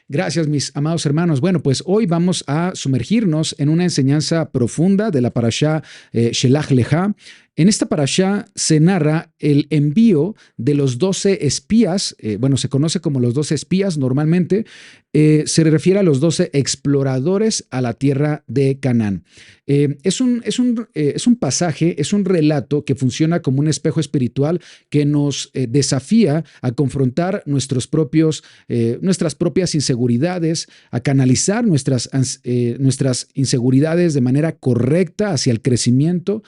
Gracias, mis amados hermanos. Bueno, pues hoy vamos a sumergirnos en una enseñanza profunda de la parashá Shelach Leja. En esta parashá se narra el envío de los 12 espías, bueno, se conoce como los 12 espías normalmente, se refiere a los 12 exploradores a la tierra de Canaán. Es un pasaje, es un relato que funciona como un espejo espiritual que nos desafía a confrontar nuestras propias inseguridades, a canalizar nuestras inseguridades de manera correcta hacia el crecimiento,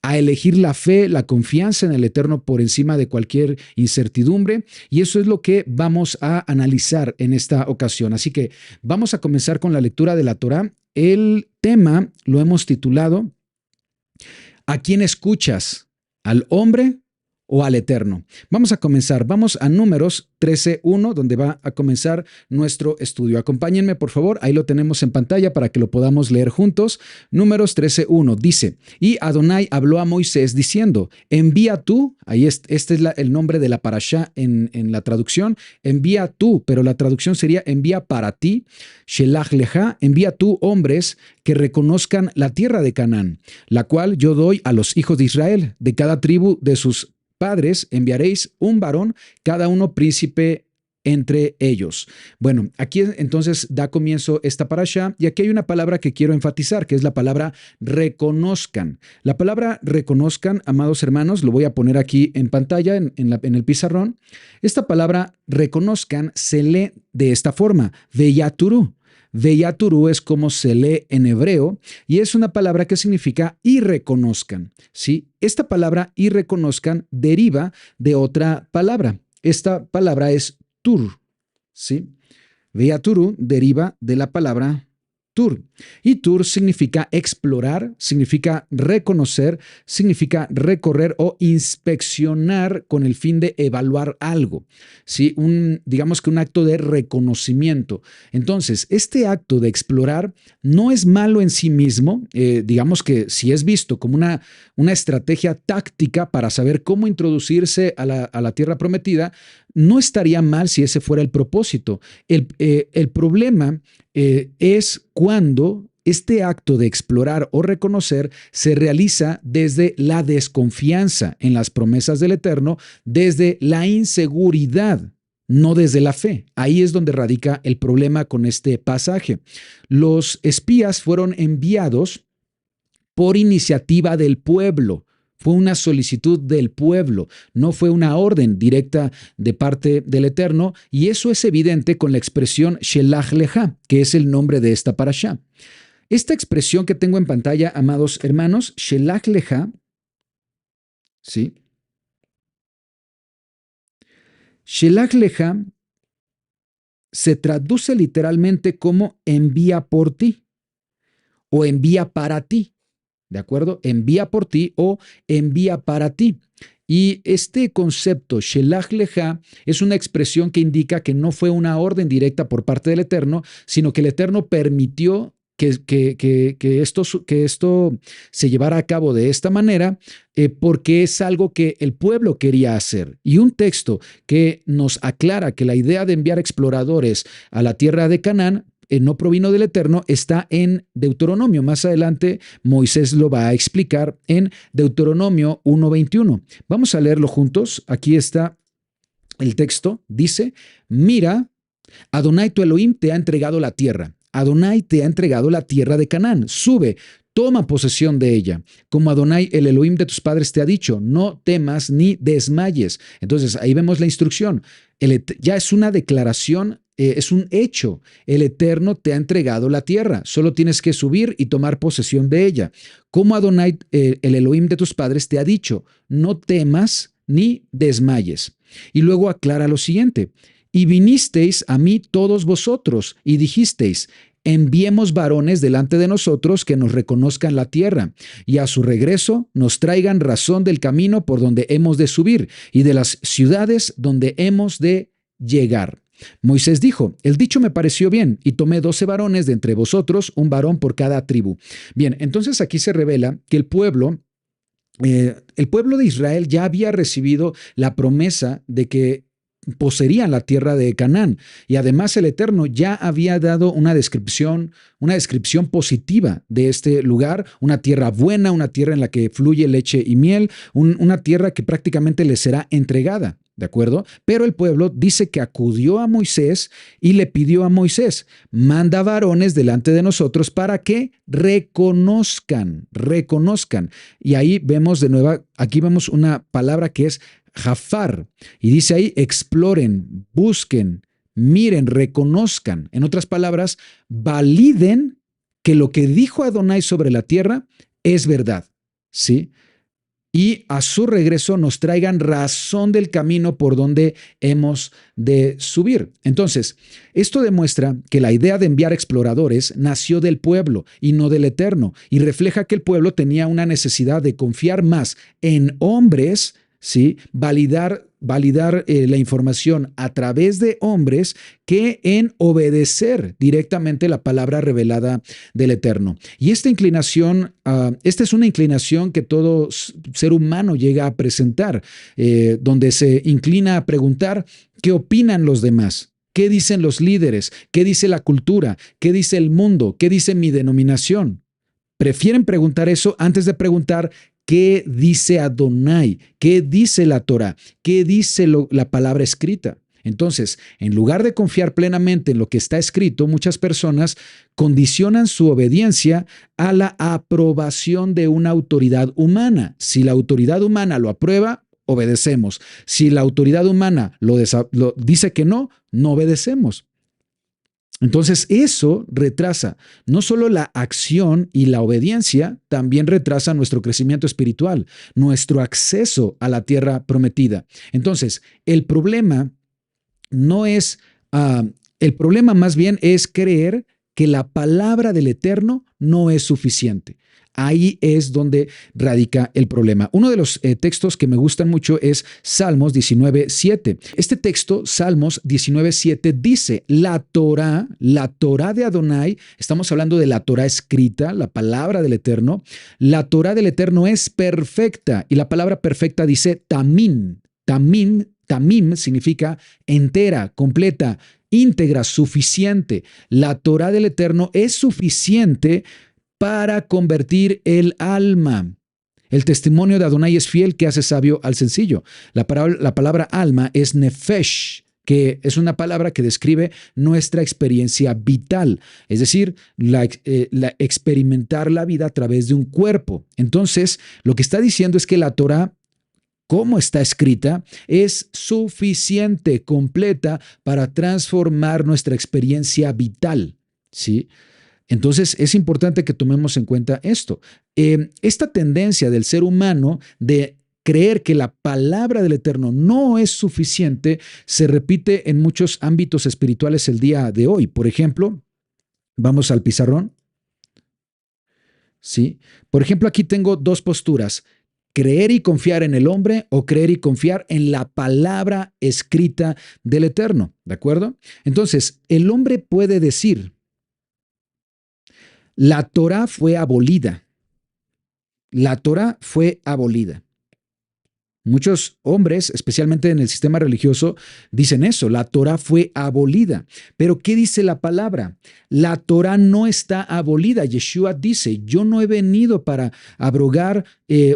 a elegir la fe, la confianza en el Eterno por encima de cualquier incertidumbre. Y eso es lo que vamos a analizar en esta ocasión. Así que vamos a comenzar con la lectura de la Torá. El tema lo hemos titulado ¿A quién escuchas? ¿Al hombre o al Eterno? Vamos a comenzar. Vamos a Números 13:1, donde va a comenzar nuestro estudio. Acompáñenme, por favor. Ahí lo tenemos en pantalla para que lo podamos leer juntos. Números 13:1 dice: Y Adonai habló a Moisés diciendo: envía tú, ahí este es el nombre de la parashá en la traducción, envía tú, pero la traducción sería envía para ti, Shelach Leja, envía tú hombres que reconozcan la tierra de Canaán, la cual yo doy a los hijos de Israel. De cada tribu de sus padres enviaréis un varón, cada uno príncipe entre ellos. Bueno, aquí entonces da comienzo esta parashá y aquí hay una palabra que quiero enfatizar, que es la palabra reconozcan. La palabra reconozcan, amados hermanos, lo voy a poner aquí en pantalla, en el pizarrón. Esta palabra reconozcan se lee de esta forma, veyaturu. Veyaturu es como se lee en hebreo y es una palabra que significa y reconozcan. ¿Sí? Esta palabra y reconozcan deriva de otra palabra. Esta palabra es tur. ¿Sí? Veyaturu deriva de la palabra tur. Y tur significa explorar, significa reconocer, significa recorrer o inspeccionar con el fin de evaluar algo. ¿Sí? Digamos que un acto de reconocimiento. Entonces, este acto de explorar no es malo en sí mismo. Digamos que si es visto como una estrategia táctica para saber cómo introducirse a la tierra prometida, no estaría mal si ese fuera el propósito. El problema es cuando este acto de explorar o reconocer se realiza desde la desconfianza en las promesas del Eterno, desde la inseguridad, no desde la fe. Ahí es donde radica el problema con este pasaje. Los espías fueron enviados por iniciativa del pueblo. Fue una solicitud del pueblo, no fue una orden directa de parte del Eterno, y eso es evidente con la expresión Shelach Leja, que es el nombre de esta parashá. Esta expresión que tengo en pantalla, amados hermanos, Shelach Leja, ¿sí? Shelach Leja se traduce literalmente como envía por ti o envía para ti. ¿De acuerdo? Envía por ti o envía para ti. Y este concepto, Shelach Leja, es una expresión que indica que no fue una orden directa por parte del Eterno, sino que el Eterno permitió que esto se llevara a cabo de esta manera, porque es algo que el pueblo quería hacer. Y un texto que nos aclara que la idea de enviar exploradores a la tierra de Canaán no provino del Eterno, está en Deuteronomio. Más adelante Moisés lo va a explicar en Deuteronomio 1:21. Vamos a leerlo juntos. Aquí está el texto. Dice: mira, Adonai tu Elohim te ha entregado la tierra. Adonai te ha entregado la tierra de Canaán. Sube, toma posesión de ella. Como Adonai, el Elohim de tus padres, te ha dicho, no temas ni desmayes. Entonces, ahí vemos la instrucción. Ya es una declaración, es un hecho. El Eterno te ha entregado la tierra. Solo tienes que subir y tomar posesión de ella. Como Adonai, el Elohim de tus padres, te ha dicho, no temas ni desmayes. Y luego aclara lo siguiente. Y vinisteis a mí todos vosotros y dijisteis, enviemos varones delante de nosotros que nos reconozcan la tierra y a su regreso nos traigan razón del camino por donde hemos de subir y de las ciudades donde hemos de llegar. Moisés dijo, el dicho me pareció bien y tomé 12 varones de entre vosotros, un varón por cada tribu. Bien, entonces aquí se revela que el pueblo de Israel ya había recibido la promesa de que poseerían la tierra de Canaán. Y además el Eterno ya había dado una descripción positiva de este lugar, una tierra buena, una tierra en la que fluye leche y miel, una tierra que prácticamente les será entregada. ¿De acuerdo? Pero el pueblo dice que acudió a Moisés y le pidió a Moisés, manda varones delante de nosotros para que reconozcan. Y ahí vemos de nuevo, aquí vemos una palabra que es jafar. Y dice ahí, exploren, busquen, miren, reconozcan. En otras palabras, validen que lo que dijo Adonai sobre la tierra es verdad. ¿Sí? Y a su regreso nos traigan razón del camino por donde hemos de subir. Entonces, esto demuestra que la idea de enviar exploradores nació del pueblo y no del Eterno, y refleja que el pueblo tenía una necesidad de confiar más en hombres, ¿sí? Validar la información a través de hombres que en obedecer directamente la palabra revelada del Eterno. Y esta es una inclinación que todo ser humano llega a presentar, donde se inclina a preguntar qué opinan los demás. ¿Qué dicen los líderes? ¿Qué dice la cultura? ¿Qué dice el mundo? ¿Qué dice mi denominación? Prefieren preguntar eso antes de preguntar qué dice Adonai, qué dice la Torah, qué dice la palabra escrita. Entonces, en lugar de confiar plenamente en lo que está escrito, muchas personas condicionan su obediencia a la aprobación de una autoridad humana. Si la autoridad humana lo aprueba, obedecemos. Si la autoridad humana lo dice que no, no obedecemos. Entonces eso retrasa no solo la acción y la obediencia, también retrasa nuestro crecimiento espiritual, nuestro acceso a la tierra prometida. Entonces, el problema más bien es creer que la palabra del Eterno no es suficiente. Ahí es donde radica el problema. Uno de los textos que me gustan mucho es Salmos 19:7. Este texto, Salmos 19:7, dice, la Torah de Adonai, estamos hablando de la Torah escrita, la palabra del Eterno, la Torah del Eterno es perfecta, y la palabra perfecta dice tamim. Tamim significa entera, completa, íntegra, suficiente. La Torah del Eterno es suficiente para convertir el alma. El testimonio de Adonai es fiel, que hace sabio al sencillo. La palabra alma es nefesh, que es una palabra que describe nuestra experiencia vital, es decir, experimentar la vida a través de un cuerpo. Entonces, lo que está diciendo es que la Torah, como está escrita, es suficiente, completa para transformar nuestra experiencia vital, ¿sí? Entonces es importante que tomemos en cuenta esto. Esta tendencia del ser humano de creer que la palabra del Eterno no es suficiente se repite en muchos ámbitos espirituales el día de hoy. Por ejemplo, vamos al pizarrón. ¿Sí? Por ejemplo, aquí tengo dos posturas. Creer y confiar en el hombre o creer y confiar en la palabra escrita del Eterno. ¿De acuerdo? Entonces, el hombre puede decir, la Torah fue abolida. La Torah fue abolida. Muchos hombres, especialmente en el sistema religioso, dicen eso, la Torah fue abolida. Pero ¿qué dice la palabra? La Torah no está abolida. Yeshua dice, yo no he venido para abrogar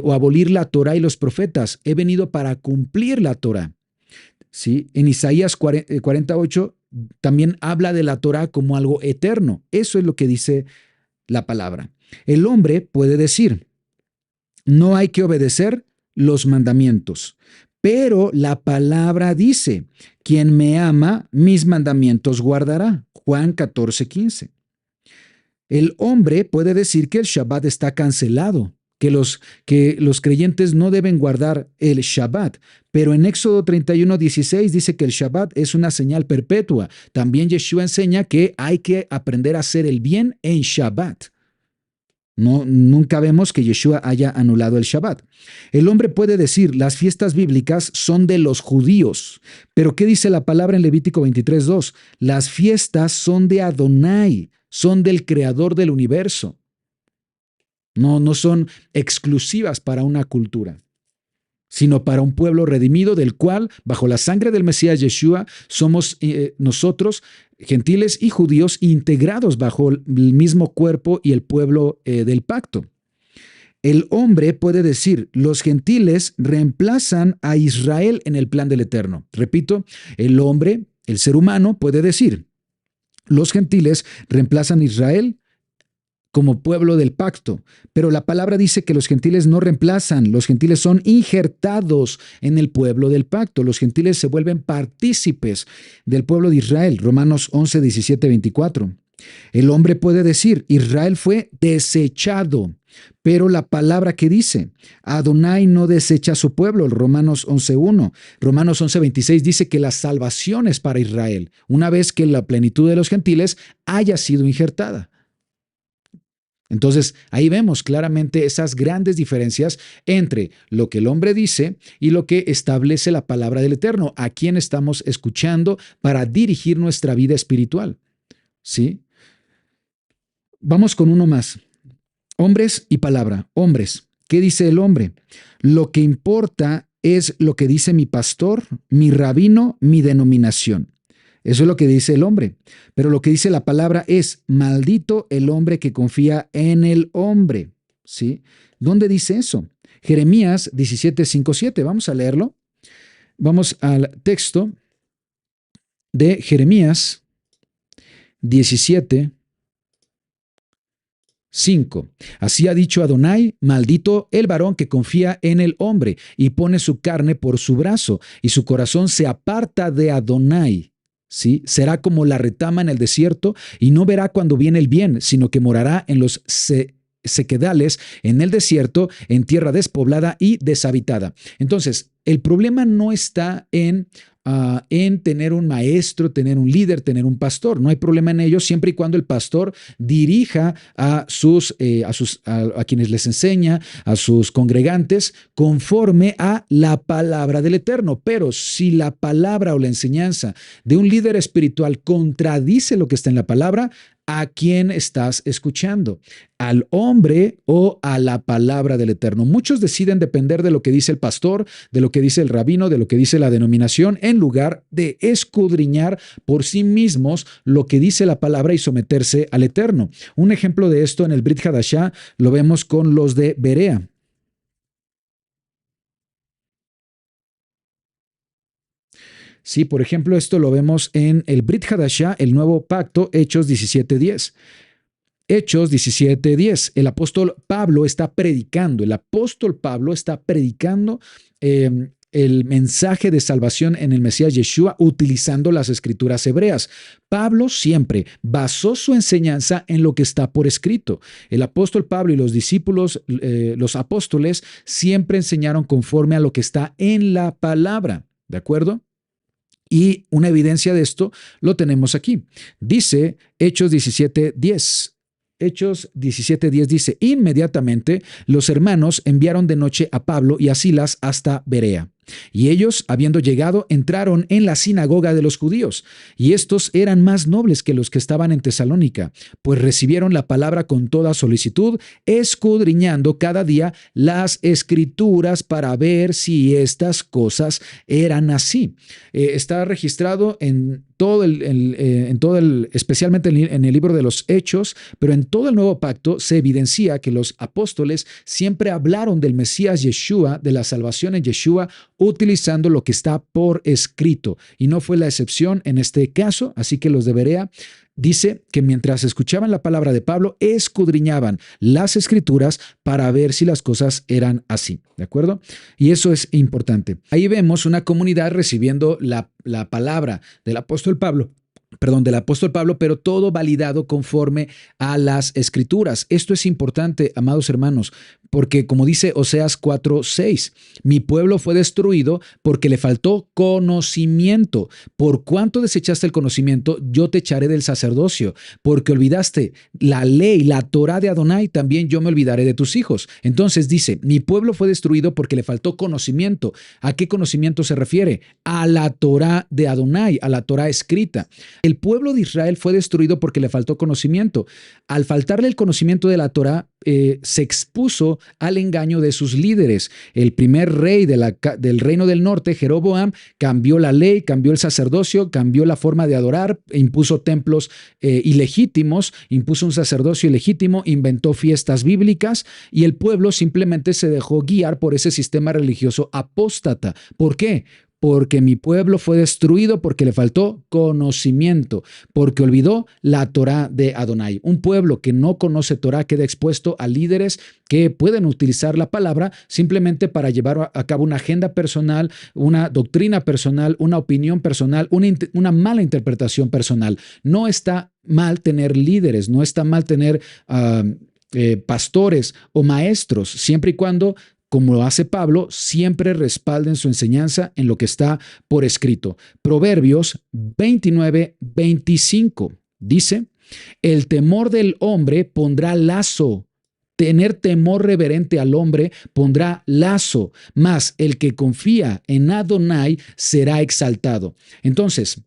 o abolir la Torah y los profetas, he venido para cumplir la Torah. ¿Sí? En Isaías 48 también habla de la Torah como algo eterno. Eso es lo que dice la palabra. El hombre puede decir, no hay que obedecer los mandamientos, pero la palabra dice, quien me ama, mis mandamientos guardará. Juan 14:15. El hombre puede decir que el Shabbat está cancelado, que los creyentes no deben guardar el Shabbat, pero en Éxodo 31:16 dice que el Shabbat es una señal perpetua. También Yeshua enseña que hay que aprender a hacer el bien en Shabbat. No, nunca vemos que Yeshua haya anulado el Shabbat. El hombre puede decir, las fiestas bíblicas son de los judíos, pero ¿qué dice la palabra en Levítico 23:2? Las fiestas son de Adonai, son del creador del universo. No son exclusivas para una cultura. sino para un pueblo redimido del cual, bajo la sangre del Mesías Yeshua, somos nosotros, gentiles y judíos, integrados bajo el mismo cuerpo y el pueblo del pacto. El hombre puede decir, los gentiles reemplazan a Israel en el plan del Eterno. Repito, el hombre, el ser humano, puede decir, los gentiles reemplazan a Israel como pueblo del pacto, pero la palabra dice que los gentiles no reemplazan, los gentiles son injertados en el pueblo del pacto, los gentiles se vuelven partícipes del pueblo de Israel. Romanos 11, 17, 24. El hombre puede decir, Israel fue desechado, pero la palabra que dice, Adonai no desecha a su pueblo, Romanos 11.1. Romanos 11.26 dice que la salvación es para Israel, una vez que la plenitud de los gentiles haya sido injertada. Entonces, ahí vemos claramente esas grandes diferencias entre lo que el hombre dice y lo que establece la palabra del Eterno, a quién estamos escuchando para dirigir nuestra vida espiritual. ¿Sí? Vamos con uno más. Hombres y palabra. Hombres. ¿Qué dice el hombre? Lo que importa es lo que dice mi pastor, mi rabino, mi denominación. Eso es lo que dice el hombre. Pero lo que dice la palabra es, maldito el hombre que confía en el hombre. ¿Sí? ¿Dónde dice eso? Jeremías 17:5-7. Vamos a leerlo. Vamos al texto de Jeremías 17:5. Así ha dicho Adonai, maldito el varón que confía en el hombre y pone su carne por su brazo, y su corazón se aparta de Adonai. ¿Sí? Será como la retama en el desierto y no verá cuando viene el bien, sino que morará en los sequedales, en el desierto, en tierra despoblada y deshabitada. Entonces, el problema no está en tener un maestro, tener un líder, tener un pastor. No hay problema en ello siempre y cuando el pastor dirija a quienes les enseña, a sus congregantes, conforme a la palabra del Eterno. Pero si la palabra o la enseñanza de un líder espiritual contradice lo que está en la palabra, ¿a quién estás escuchando? ¿Al hombre o a la palabra del Eterno? Muchos deciden depender de lo que dice el pastor, de lo que dice el rabino, de lo que dice la denominación, en lugar de escudriñar por sí mismos lo que dice la palabra y someterse al Eterno. Un ejemplo de esto en el Brit Hadashah lo vemos con los de Berea. Sí, por ejemplo, esto lo vemos en el Brit Hadashah, el nuevo pacto, Hechos 17:10. Hechos 17:10. El apóstol Pablo está predicando, el mensaje de salvación en el Mesías Yeshua utilizando las escrituras hebreas. Pablo siempre basó su enseñanza en lo que está por escrito. El apóstol Pablo y los discípulos, los apóstoles, siempre enseñaron conforme a lo que está en la palabra. ¿De acuerdo? Y una evidencia de esto lo tenemos aquí. Dice Hechos 17:10. Hechos 17:10 dice, inmediatamente los hermanos enviaron de noche a Pablo y a Silas hasta Berea. Y ellos, habiendo llegado, entraron en la sinagoga de los judíos. Y estos eran más nobles que los que estaban en Tesalónica, pues recibieron la palabra con toda solicitud, escudriñando cada día las escrituras para ver si estas cosas eran así. Está registrado en especialmente en el libro de los Hechos, pero en todo el Nuevo Pacto se evidencia que los apóstoles siempre hablaron del Mesías Yeshua, de la salvación en Yeshua, utilizando lo que está por escrito. Y no fue la excepción en este caso, así que los de Berea dice que mientras escuchaban la palabra de Pablo, escudriñaban las escrituras para ver si las cosas eran así, ¿de acuerdo? Y eso es importante. Ahí vemos una comunidad recibiendo la palabra del apóstol Pablo, pero todo validado conforme a las escrituras. Esto es importante, amados hermanos, porque como dice Oseas 4:6, mi pueblo fue destruido porque le faltó conocimiento. Por cuanto desechaste el conocimiento, yo te echaré del sacerdocio, porque olvidaste la ley, la Torá de Adonai, también yo me olvidaré de tus hijos. Entonces dice, mi pueblo fue destruido porque le faltó conocimiento. ¿A qué conocimiento se refiere? A la Torá de Adonai, a la Torá escrita. El pueblo de Israel fue destruido porque le faltó conocimiento. Al faltarle el conocimiento de la Torá, se expuso al engaño de sus líderes. El primer rey del reino del norte, Jeroboam, cambió la ley, cambió el sacerdocio, cambió la forma de adorar, impuso templos ilegítimos, impuso un sacerdocio ilegítimo, inventó fiestas bíblicas y el pueblo simplemente se dejó guiar por ese sistema religioso apóstata. ¿Por qué? Porque mi pueblo fue destruido porque le faltó conocimiento, porque olvidó la Torá de Adonai. Un pueblo que no conoce Torá queda expuesto a líderes que pueden utilizar la palabra simplemente para llevar a cabo una agenda personal, una doctrina personal, una opinión personal, una mala interpretación personal. No está mal tener líderes, no está mal tener pastores o maestros, siempre y cuando, como lo hace Pablo, siempre respalden su enseñanza en lo que está por escrito. Proverbios 29:25 dice: el temor del hombre pondrá lazo. Tener temor reverente al hombre pondrá lazo, mas el que confía en Adonai será exaltado. Entonces,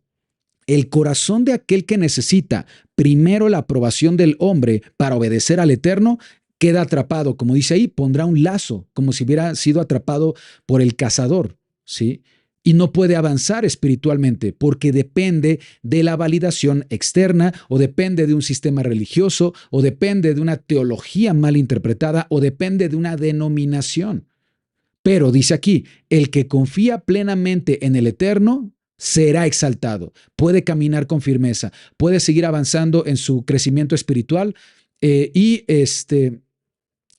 el corazón de aquel que necesita primero la aprobación del hombre para obedecer al Eterno queda atrapado, como dice ahí, pondrá un lazo, como si hubiera sido atrapado por el cazador, ¿sí? Y no puede avanzar espiritualmente porque depende de la validación externa o depende de un sistema religioso o depende de una teología mal interpretada o depende de una denominación. Pero dice aquí, el que confía plenamente en el Eterno será exaltado, puede caminar con firmeza, puede seguir avanzando en su crecimiento espiritual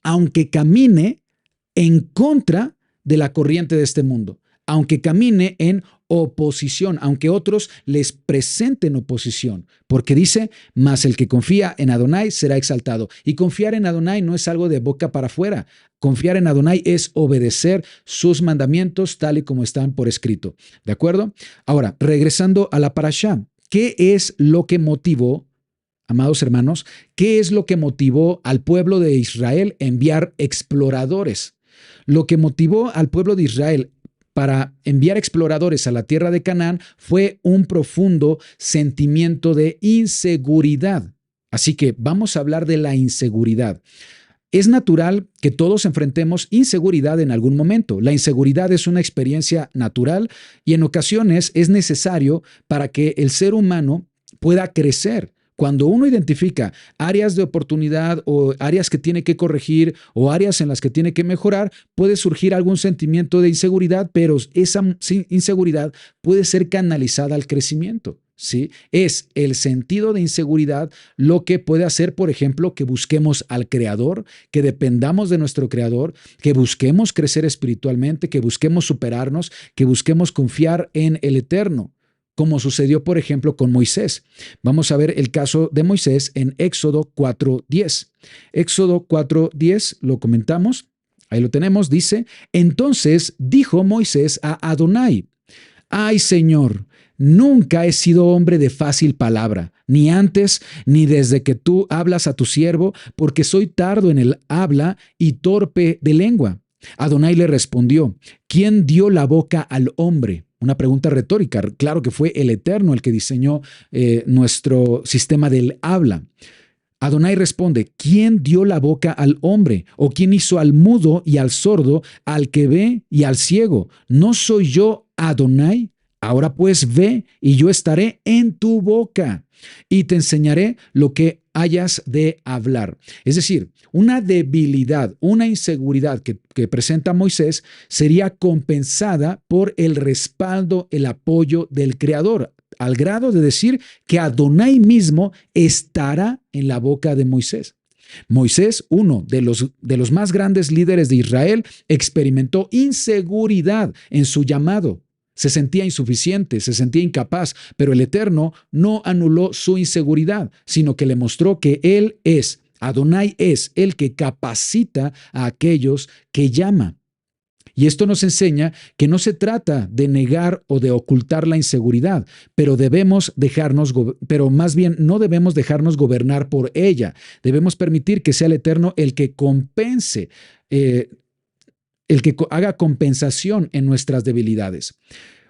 aunque camine en contra de la corriente de este mundo, aunque camine en oposición, aunque otros les presenten oposición, porque dice, mas el que confía en Adonai será exaltado. Y confiar en Adonai no es algo de boca para afuera. Confiar en Adonai es obedecer sus mandamientos tal y como están por escrito. ¿De acuerdo? Ahora, regresando a la parashá, ¿qué es lo que motivó, amados hermanos, qué es lo que motivó al pueblo de Israel a enviar exploradores? Lo que motivó al pueblo de Israel para enviar exploradores a la tierra de Canaán fue un profundo sentimiento de inseguridad. Así que vamos a hablar de la inseguridad. Es natural que todos enfrentemos inseguridad en algún momento. La inseguridad es una experiencia natural y en ocasiones es necesario para que el ser humano pueda crecer. Cuando uno identifica áreas de oportunidad o áreas que tiene que corregir o áreas en las que tiene que mejorar, puede surgir algún sentimiento de inseguridad, pero esa inseguridad puede ser canalizada al crecimiento, ¿sí? Es el sentido de inseguridad lo que puede hacer, por ejemplo, que busquemos al Creador, que dependamos de nuestro Creador, que busquemos crecer espiritualmente, que busquemos superarnos, que busquemos confiar en el Eterno, como sucedió, por ejemplo, con Moisés. Vamos a ver el caso de Moisés en Éxodo 4:10. Éxodo 4:10, lo comentamos, ahí lo tenemos, dice, entonces dijo Moisés a Adonai, ay Señor, nunca he sido hombre de fácil palabra, ni antes ni desde que tú hablas a tu siervo, porque soy tardo en el habla y torpe de lengua. Adonai le respondió, ¿quién dio la boca al hombre? Una pregunta retórica. Claro que fue el Eterno el que diseñó nuestro sistema del habla. Adonai responde, ¿quién dio la boca al hombre? ¿O quién hizo al mudo y al sordo, al que ve y al ciego? ¿No soy yo Adonai? Ahora pues ve y yo estaré en tu boca y te enseñaré lo que hayas de hablar. Es decir, una debilidad, una inseguridad que presenta Moisés sería compensada por el respaldo, el apoyo del Creador, al grado de decir que Adonai mismo estará en la boca de Moisés. Moisés, uno de los más grandes líderes de Israel, experimentó inseguridad en su llamado. Se sentía insuficiente, se sentía incapaz, pero el Eterno no anuló su inseguridad, sino que le mostró que Él es, Adonai es el que capacita a aquellos que llama. Y esto nos enseña que no se trata de negar o de ocultar la inseguridad, pero más bien no debemos dejarnos gobernar por ella. Debemos permitir que sea el Eterno el que compense, el que haga compensación en nuestras debilidades.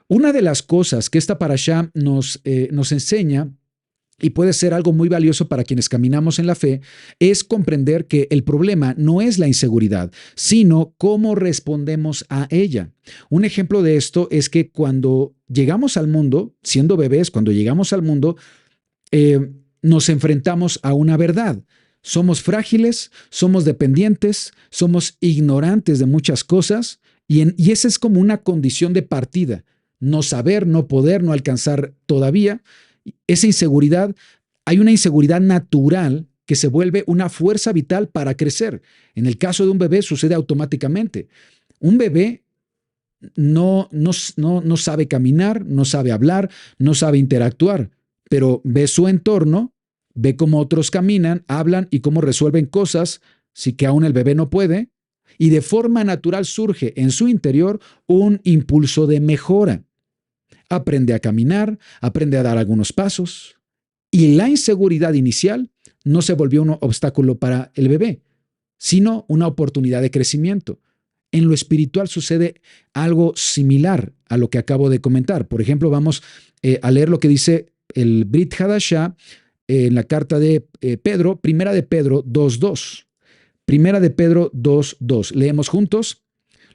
Una de las cosas que esta parashá nos enseña y puede ser algo muy valioso para quienes caminamos en la fe, es comprender que el problema no es la inseguridad, sino cómo respondemos a ella. Un ejemplo de esto es que cuando llegamos al mundo, siendo bebés, cuando llegamos al mundo, nos enfrentamos a una verdad. Somos frágiles, somos dependientes, somos ignorantes de muchas cosas y esa es como una condición de partida. No saber, no poder, no alcanzar todavía. Esa inseguridad, hay una inseguridad natural que se vuelve una fuerza vital para crecer. En el caso de un bebé sucede automáticamente. Un bebé no sabe caminar, no sabe hablar, no sabe interactuar, pero ve su entorno, ve cómo otros caminan, hablan y cómo resuelven cosas, sí que aún el bebé no puede, y de forma natural surge en su interior un impulso de mejora. Aprende a caminar, aprende a dar algunos pasos, y la inseguridad inicial no se volvió un obstáculo para el bebé, sino una oportunidad de crecimiento. En lo espiritual sucede algo similar a lo que acabo de comentar. Por ejemplo, vamos a leer lo que dice el Brit Hadashah en la carta de Pedro, Primera de Pedro 2.2. Primera de Pedro 2.2. Leemos juntos.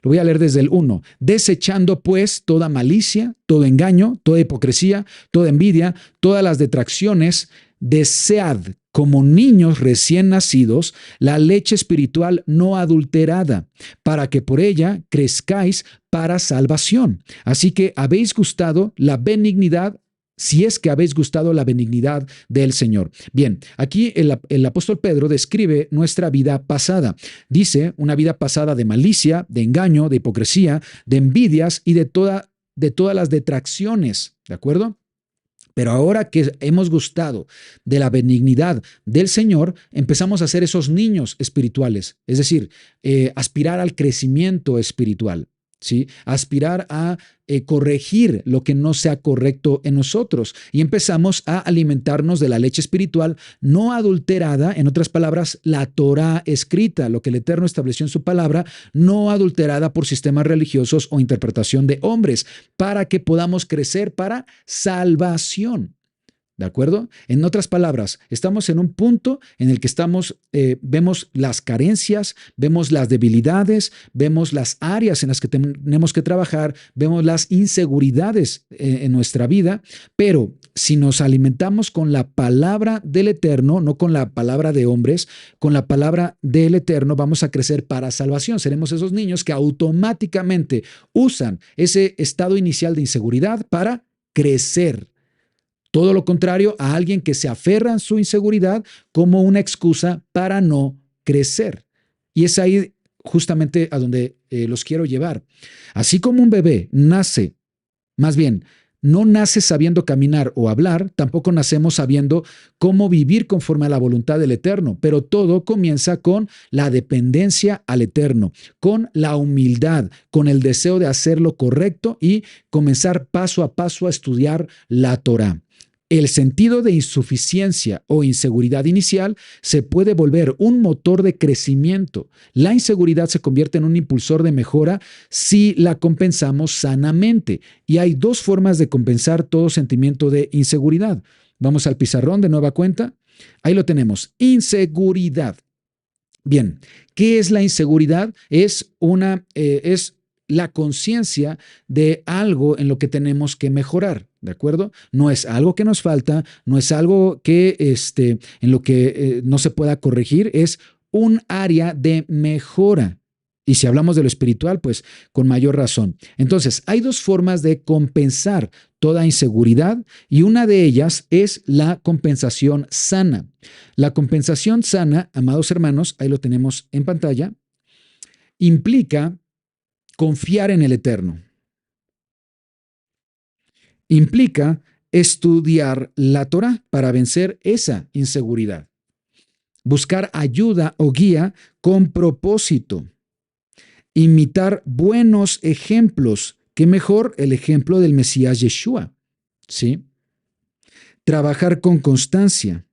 Lo voy a leer desde el 1. Desechando pues toda malicia, todo engaño, toda hipocresía, toda envidia, todas las detracciones, desead como niños recién nacidos la leche espiritual no adulterada, para que por ella crezcáis para salvación. Así que habéis gustado la benignidad, si es que habéis gustado la benignidad del Señor. Bien, aquí el apóstol Pedro describe nuestra vida pasada. Dice una vida pasada de malicia, de engaño, de hipocresía, de envidias y de todas las detracciones, ¿de acuerdo? Pero ahora que hemos gustado de la benignidad del Señor, empezamos a ser esos niños espirituales, es decir, aspirar al crecimiento espiritual. ¿Sí? Aspirar a corregir lo que no sea correcto en nosotros y empezamos a alimentarnos de la leche espiritual no adulterada, en otras palabras, la Torá escrita, lo que el Eterno estableció en su palabra, no adulterada por sistemas religiosos o interpretación de hombres, para que podamos crecer para salvación. ¿De acuerdo? En otras palabras, estamos en un punto en el que vemos las carencias, vemos las debilidades, vemos las áreas en las que tenemos que trabajar, vemos las inseguridades en nuestra vida, pero si nos alimentamos con la palabra del Eterno, no con la palabra de hombres, con la palabra del Eterno, vamos a crecer para salvación. Seremos esos niños que automáticamente usan ese estado inicial de inseguridad para crecer. Todo lo contrario a alguien que se aferra a su inseguridad como una excusa para no crecer. Y es ahí justamente a donde los quiero llevar. Así como un bebé nace, más bien, no nace sabiendo caminar o hablar, tampoco nacemos sabiendo cómo vivir conforme a la voluntad del Eterno, pero todo comienza con la dependencia al Eterno, con la humildad, con el deseo de hacer lo correcto y comenzar paso a paso a estudiar la Torá. El sentido de insuficiencia o inseguridad inicial se puede volver un motor de crecimiento. La inseguridad se convierte en un impulsor de mejora si la compensamos sanamente. Y hay dos formas de compensar todo sentimiento de inseguridad. Vamos al pizarrón de nueva cuenta. Ahí lo tenemos. Inseguridad. Bien, ¿qué es la inseguridad? Es la conciencia de algo en lo que tenemos que mejorar, ¿de acuerdo? No es algo que nos falta, no es algo que en lo que no se pueda corregir, es un área de mejora. Y si hablamos de lo espiritual, pues con mayor razón. Entonces, hay dos formas de compensar toda inseguridad y una de ellas es la compensación sana. La compensación sana, amados hermanos, ahí lo tenemos en pantalla, implica confiar en el Eterno. Implica estudiar la Torá para vencer esa inseguridad. Buscar ayuda o guía con propósito. Imitar buenos ejemplos. ¿Qué mejor? El ejemplo del Mesías Yeshua. ¿Sí? Trabajar con constancia.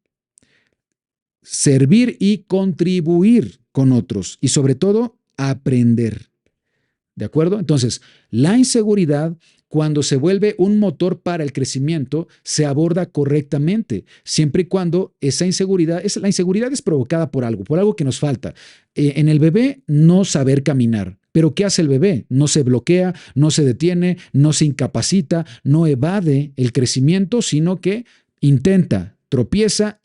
Servir y contribuir con otros. Y sobre todo, aprender. ¿De acuerdo? Entonces, la inseguridad, cuando se vuelve un motor para el crecimiento, se aborda correctamente, siempre y cuando la inseguridad es provocada por algo que nos falta. En el bebé, no saber caminar. Pero ¿qué hace el bebé? No se bloquea, no se detiene, no se incapacita, no evade el crecimiento, sino que intenta, tropieza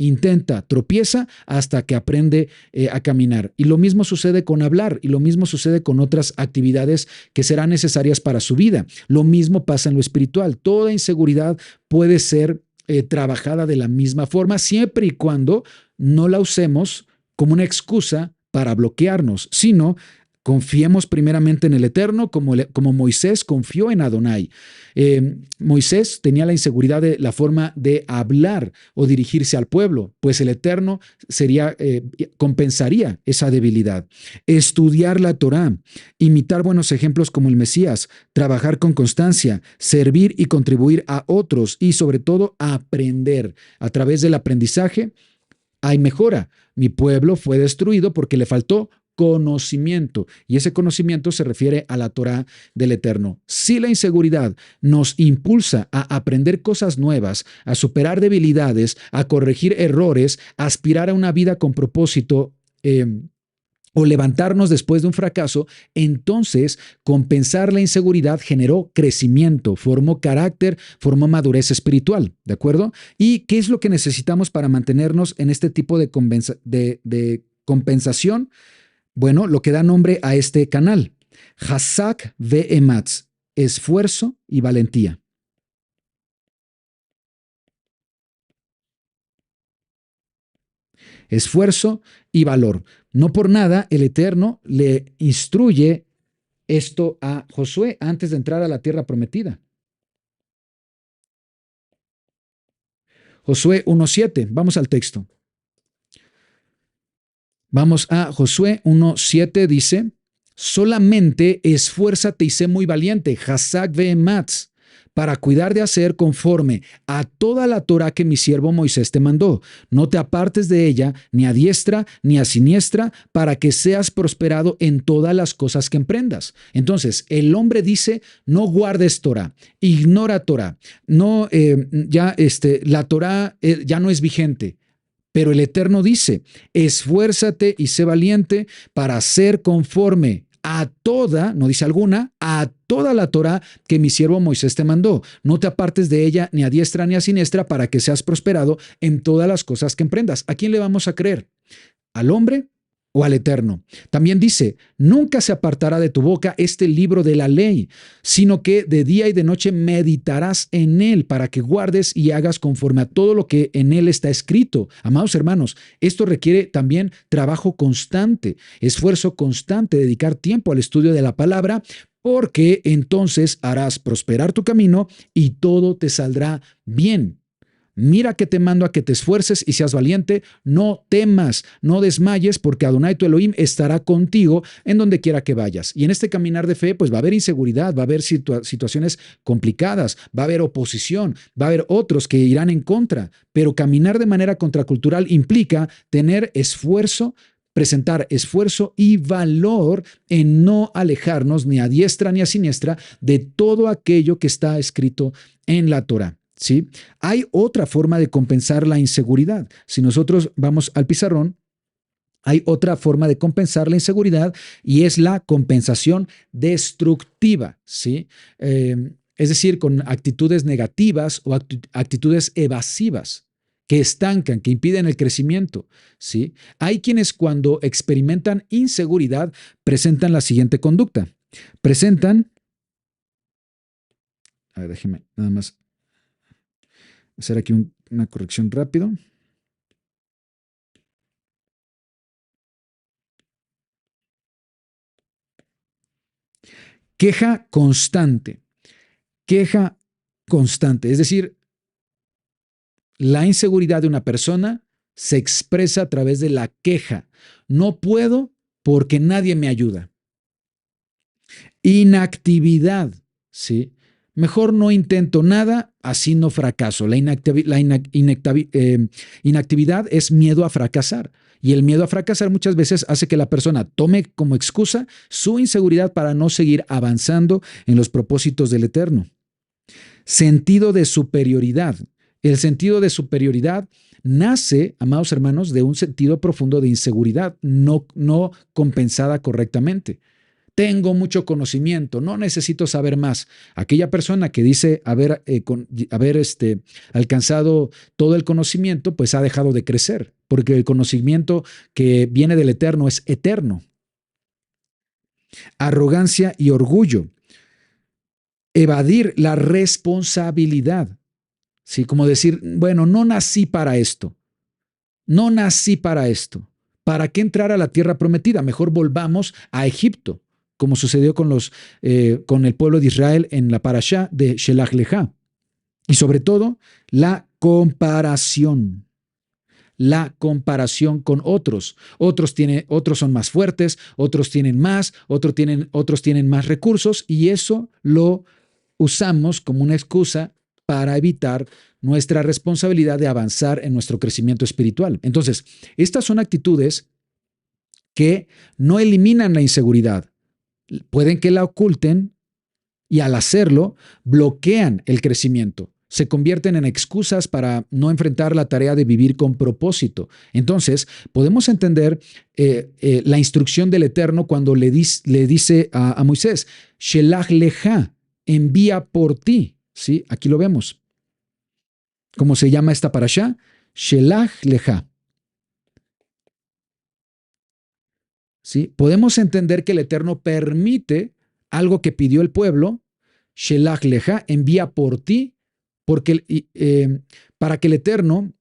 hasta que aprende a caminar. Y lo mismo sucede con hablar y lo mismo sucede con otras actividades que serán necesarias para su vida. Lo mismo pasa en lo espiritual. Toda inseguridad puede ser trabajada de la misma forma siempre y cuando no la usemos como una excusa para bloquearnos, sino confiemos primeramente en el Eterno, como Moisés confió en Adonai. Moisés tenía la inseguridad de la forma de hablar o dirigirse al pueblo, pues el Eterno compensaría esa debilidad. Estudiar la Torá, imitar buenos ejemplos como el Mesías, trabajar con constancia, servir y contribuir a otros y sobre todo aprender. A través del aprendizaje hay mejora. Mi pueblo fue destruido porque le faltó conocimiento, y ese conocimiento se refiere a la Torá del Eterno. Si la inseguridad nos impulsa a aprender cosas nuevas, a superar debilidades, a corregir errores, a aspirar a una vida con propósito, o levantarnos después de un fracaso, entonces compensar la inseguridad generó crecimiento, formó carácter, formó madurez espiritual, ¿de acuerdo? ¿Y qué es lo que necesitamos para mantenernos en este tipo de compensación? Bueno, lo que da nombre a este canal, Hazak ve'ematz, esfuerzo y valentía. Esfuerzo y valor. No por nada el Eterno le instruye esto a Josué antes de entrar a la tierra prometida. Josué 1:7, vamos al texto. Vamos a Josué 1:7, dice, solamente esfuérzate y sé muy valiente, Hazak ve'ematz, para cuidar de hacer conforme a toda la Torá que mi siervo Moisés te mandó. No te apartes de ella, ni a diestra ni a siniestra, para que seas prosperado en todas las cosas que emprendas. Entonces, el hombre dice, no guardes Torá, ignora Torá, no, la Torá ya no es vigente. Pero el Eterno dice, esfuérzate y sé valiente para ser conforme a toda, no dice alguna, a toda la Torá que mi siervo Moisés te mandó. No te apartes de ella ni a diestra ni a siniestra para que seas prosperado en todas las cosas que emprendas. ¿A quién le vamos a creer? ¿Al hombre o al Eterno? También dice, nunca se apartará de tu boca este libro de la ley, sino que de día y de noche meditarás en él para que guardes y hagas conforme a todo lo que en él está escrito. Amados hermanos, esto requiere también trabajo constante, esfuerzo constante, dedicar tiempo al estudio de la palabra, porque entonces harás prosperar tu camino y todo te saldrá bien. Mira que te mando a que te esfuerces y seas valiente, no temas, no desmayes, porque Adonai tu Elohim estará contigo en donde quiera que vayas. Y en este caminar de fe, pues va a haber inseguridad, va a haber situaciones complicadas, va a haber oposición, va a haber otros que irán en contra, pero caminar de manera contracultural implica tener esfuerzo, presentar esfuerzo y valor en no alejarnos ni a diestra ni a siniestra de todo aquello que está escrito en la Torá. ¿Sí? Hay otra forma de compensar la inseguridad. Si nosotros vamos al pizarrón, hay otra forma de compensar la inseguridad y es la compensación destructiva, ¿sí? Es decir, con actitudes negativas o actitudes evasivas que estancan, que impiden el crecimiento, ¿sí? Hay quienes cuando experimentan inseguridad presentan la siguiente conducta. A ver, déjeme nada más hacer aquí una corrección rápido. Queja constante. Queja constante. Es decir, la inseguridad de una persona se expresa a través de la queja. No puedo porque nadie me ayuda. Inactividad, ¿sí? Mejor no intento nada, así no fracaso. La inactividad es miedo a fracasar. Y el miedo a fracasar muchas veces hace que la persona tome como excusa su inseguridad para no seguir avanzando en los propósitos del Eterno. Sentido de superioridad. El sentido de superioridad nace, amados hermanos, de un sentido profundo de inseguridad, no compensada correctamente. Tengo mucho conocimiento, no necesito saber más. Aquella persona que dice haber alcanzado todo el conocimiento, pues ha dejado de crecer, porque el conocimiento que viene del Eterno es eterno. Arrogancia y orgullo. Evadir la responsabilidad. ¿Sí? Como decir, bueno, no nací para esto. No nací para esto. ¿Para qué entrar a la tierra prometida? Mejor volvamos a Egipto, como sucedió con el pueblo de Israel en la parashá de Shelach Leja. Y sobre todo, la comparación. La comparación con otros. Otros son más fuertes, otros tienen más, otros tienen más recursos, y eso lo usamos como una excusa para evitar nuestra responsabilidad de avanzar en nuestro crecimiento espiritual. Entonces, estas son actitudes que no eliminan la inseguridad, pueden que la oculten, y al hacerlo bloquean el crecimiento. Se convierten en excusas para no enfrentar la tarea de vivir con propósito. Entonces, podemos entender la instrucción del Eterno cuando le dice a Moisés, Shelach leja, envía por ti. ¿Sí? Aquí lo vemos. ¿Cómo se llama esta parashá? Shelach leja. ¿Sí? Podemos entender que el Eterno permite algo que pidió el pueblo, Shelach leja, envía por ti, para que el Eterno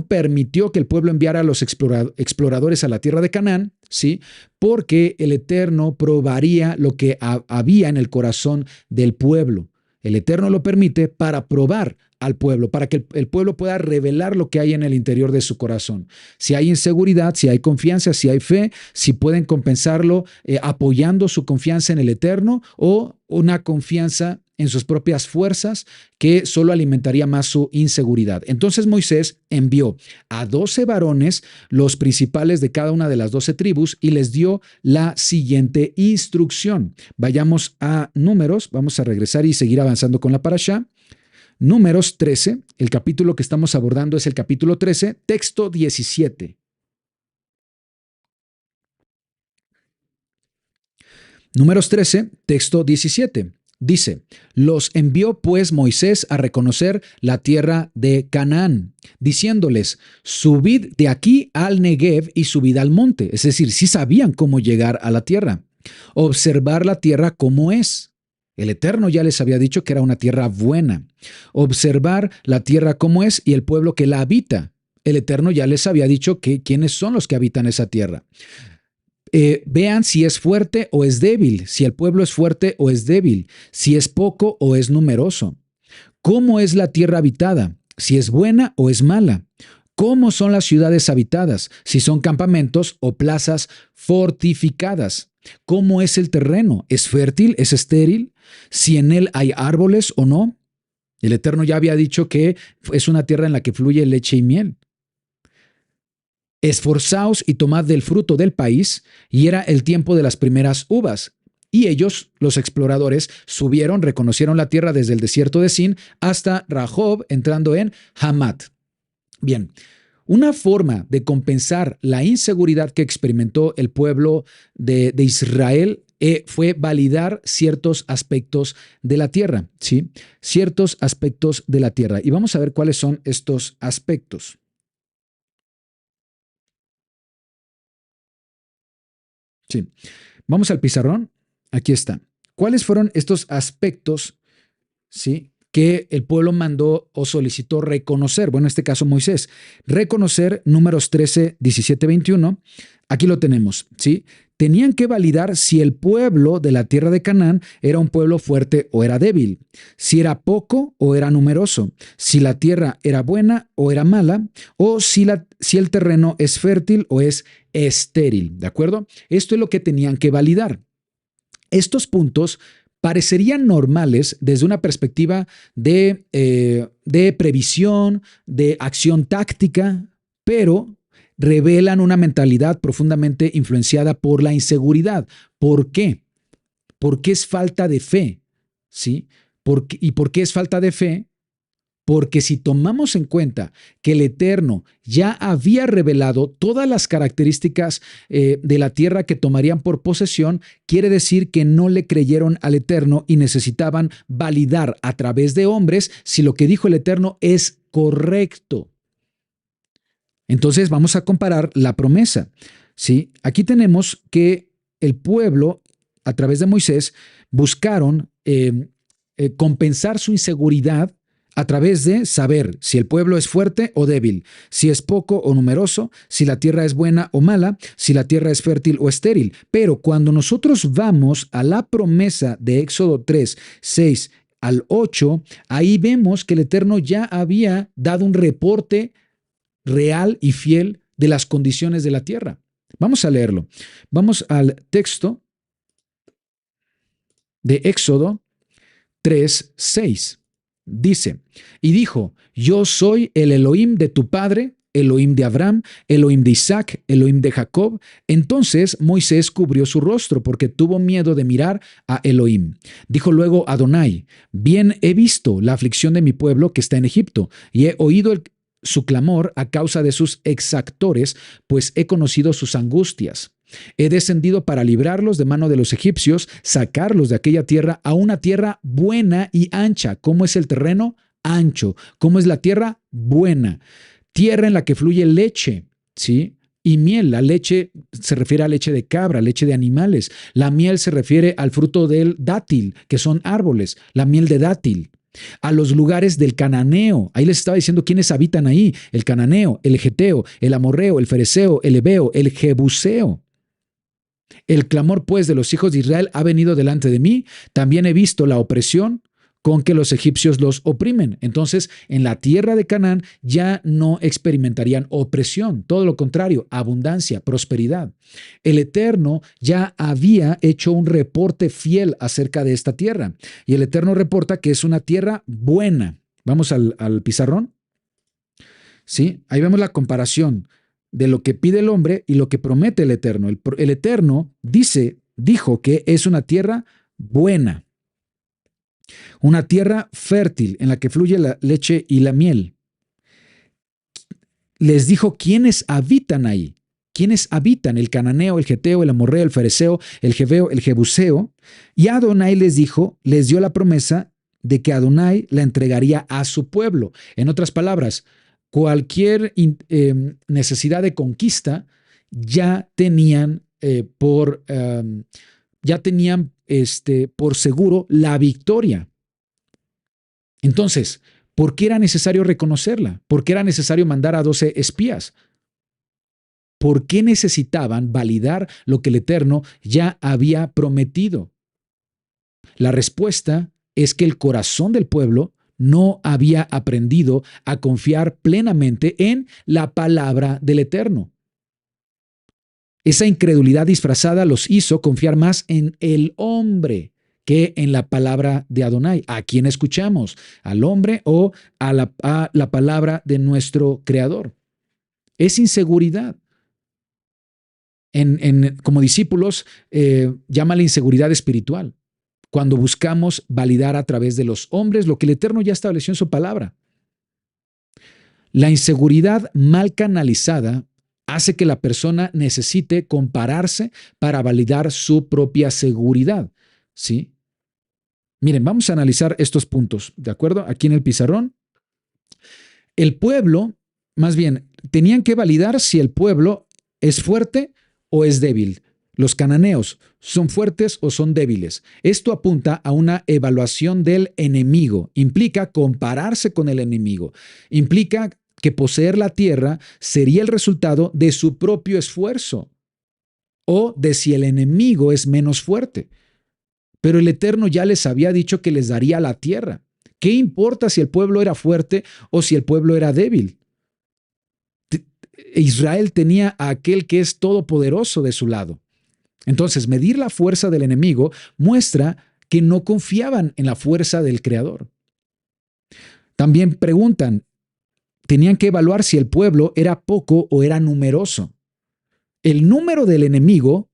permitió que el pueblo enviara a los exploradores a la tierra de Canaán, ¿sí? Porque el Eterno probaría lo que había en el corazón del pueblo. El Eterno lo permite para probar al pueblo, para que el pueblo pueda revelar lo que hay en el interior de su corazón. Si hay inseguridad, si hay confianza, si hay fe, si pueden compensarlo apoyando su confianza en el Eterno, o una confianza en sus propias fuerzas que solo alimentaría más su inseguridad. Entonces Moisés envió a 12 varones, los principales de cada una de las 12 tribus, y les dio la siguiente instrucción. Vayamos a Números, vamos a regresar y seguir avanzando con la parashá. Números 13, el capítulo que estamos abordando es el capítulo 13, texto 17. Números 13, texto 17. Dice, los envió pues Moisés a reconocer la tierra de Canaán, diciéndoles, subid de aquí al Negev y subid al monte. Es decir, sí sabían cómo llegar a la tierra. Observar la tierra como es. El Eterno ya les había dicho que era una tierra buena. Observar la tierra como es y el pueblo que la habita. El Eterno ya les había dicho quiénes son los que habitan esa tierra. Vean si es fuerte o es débil, si el pueblo es fuerte o es débil, si es poco o es numeroso. ¿Cómo es la tierra habitada? Si es buena o es mala. ¿Cómo son las ciudades habitadas? Si son campamentos o plazas fortificadas. ¿Cómo es el terreno? ¿Es fértil? ¿Es estéril? ¿Si en él hay árboles o no? El Eterno ya había dicho que es una tierra en la que fluye leche y miel. Esforzaos y tomad del fruto del país, y era el tiempo de las primeras uvas. Y ellos, los exploradores, subieron, reconocieron la tierra desde el desierto de Sin hasta Rahob, entrando en Hamat. Bien, una forma de compensar la inseguridad que experimentó el pueblo de Israel fue validar ciertos aspectos de la tierra, ¿sí? Ciertos aspectos de la tierra. Y vamos a ver cuáles son estos aspectos. Sí. Vamos al pizarrón. Aquí está. ¿Cuáles fueron estos aspectos, sí, que el pueblo mandó o solicitó reconocer? Bueno, en este caso Moisés. Reconocer, Números 13, 17, 21. Aquí lo tenemos, ¿sí? Tenían que validar si el pueblo de la tierra de Canaán era un pueblo fuerte o era débil, si era poco o era numeroso, si la tierra era buena o era mala, o si el terreno es fértil o es estéril, ¿de acuerdo? Esto es lo que tenían que validar. Estos puntos parecerían normales desde una perspectiva de previsión, de acción táctica, pero revelan una mentalidad profundamente influenciada por la inseguridad. ¿Por qué? Porque es falta de fe, ¿sí? ¿Y por qué es falta de fe? Porque si tomamos en cuenta que el Eterno ya había revelado todas las características de la tierra que tomarían por posesión, quiere decir que no le creyeron al Eterno y necesitaban validar a través de hombres si lo que dijo el Eterno es correcto. Entonces vamos a comparar la promesa. ¿Sí? Aquí tenemos que el pueblo, a través de Moisés, buscaron compensar su inseguridad a través de saber si el pueblo es fuerte o débil, si es poco o numeroso, si la tierra es buena o mala, si la tierra es fértil o estéril. Pero cuando nosotros vamos a la promesa de Éxodo 3, 6 al 8, ahí vemos que el Eterno ya había dado un reporte real y fiel de las condiciones de la tierra. Vamos a leerlo. Vamos al texto de Éxodo 3, 6. Dice, y dijo, yo soy el Elohim de tu padre, Elohim de Abraham, Elohim de Isaac, Elohim de Jacob. Entonces Moisés cubrió su rostro porque tuvo miedo de mirar a Elohim. Dijo luego Adonai, bien he visto la aflicción de mi pueblo que está en Egipto y he oído su clamor a causa de sus exactores, pues he conocido sus angustias. He descendido para librarlos de mano de los egipcios, sacarlos de aquella tierra a una tierra buena y ancha. ¿Cómo es el terreno? Ancho. ¿Cómo es la tierra? Buena. Tierra en la que fluye leche, ¿sí? Y miel. La leche se refiere a leche de cabra, leche de animales. La miel se refiere al fruto del dátil, que son árboles. La miel de dátil. A los lugares del cananeo. Ahí les estaba diciendo quiénes habitan ahí. El cananeo, el geteo, el amorreo, el fereceo, el heveo, el jebuseo. El clamor, pues, de los hijos de Israel ha venido delante de mí. También he visto la opresión con que los egipcios los oprimen. Entonces, en la tierra de Canaán ya no experimentarían opresión. Todo lo contrario, abundancia, prosperidad. El Eterno ya había hecho un reporte fiel acerca de esta tierra. Y el Eterno reporta que es una tierra buena. Vamos al pizarrón. ¿Sí? Ahí vemos la comparación de lo que pide el hombre y lo que promete el Eterno. El Eterno dijo que es una tierra buena, una tierra fértil en la que fluye la leche y la miel. Les dijo quiénes habitan ahí. ¿Quiénes habitan? El cananeo, el geteo, el amorreo, el fereceo, el jebeo, el jebuseo. Y Adonai les dio la promesa de que Adonai la entregaría a su pueblo. En otras palabras, cualquier necesidad de conquista ya tenían por seguro la victoria. Entonces, ¿por qué era necesario reconocerla? ¿Por qué era necesario mandar a 12 espías? ¿Por qué necesitaban validar lo que el Eterno ya había prometido? La respuesta es que el corazón del pueblo no había aprendido a confiar plenamente en la palabra del Eterno. Esa incredulidad disfrazada los hizo confiar más en el hombre que en la palabra de Adonai. ¿A quién escuchamos? ¿Al hombre o a la palabra de nuestro Creador? Es inseguridad. Como discípulos, llámale inseguridad espiritual. Cuando buscamos validar a través de los hombres lo que el Eterno ya estableció en su palabra. La inseguridad mal canalizada hace que la persona necesite compararse para validar su propia seguridad. ¿Sí? Miren, vamos a analizar estos puntos, ¿de acuerdo? Aquí en el pizarrón. El pueblo, más bien, tenían que validar si el pueblo es fuerte o es débil. Los cananeos, ¿son fuertes o son débiles? Esto apunta a una evaluación del enemigo. Implica compararse con el enemigo. Implica que poseer la tierra sería el resultado de su propio esfuerzo o de si el enemigo es menos fuerte. Pero el Eterno ya les había dicho que les daría la tierra. ¿Qué importa si el pueblo era fuerte o si el pueblo era débil? Israel tenía a aquel que es todopoderoso de su lado. Entonces, medir la fuerza del enemigo muestra que no confiaban en la fuerza del Creador. También preguntan, tenían que evaluar si el pueblo era poco o era numeroso. El número del enemigo,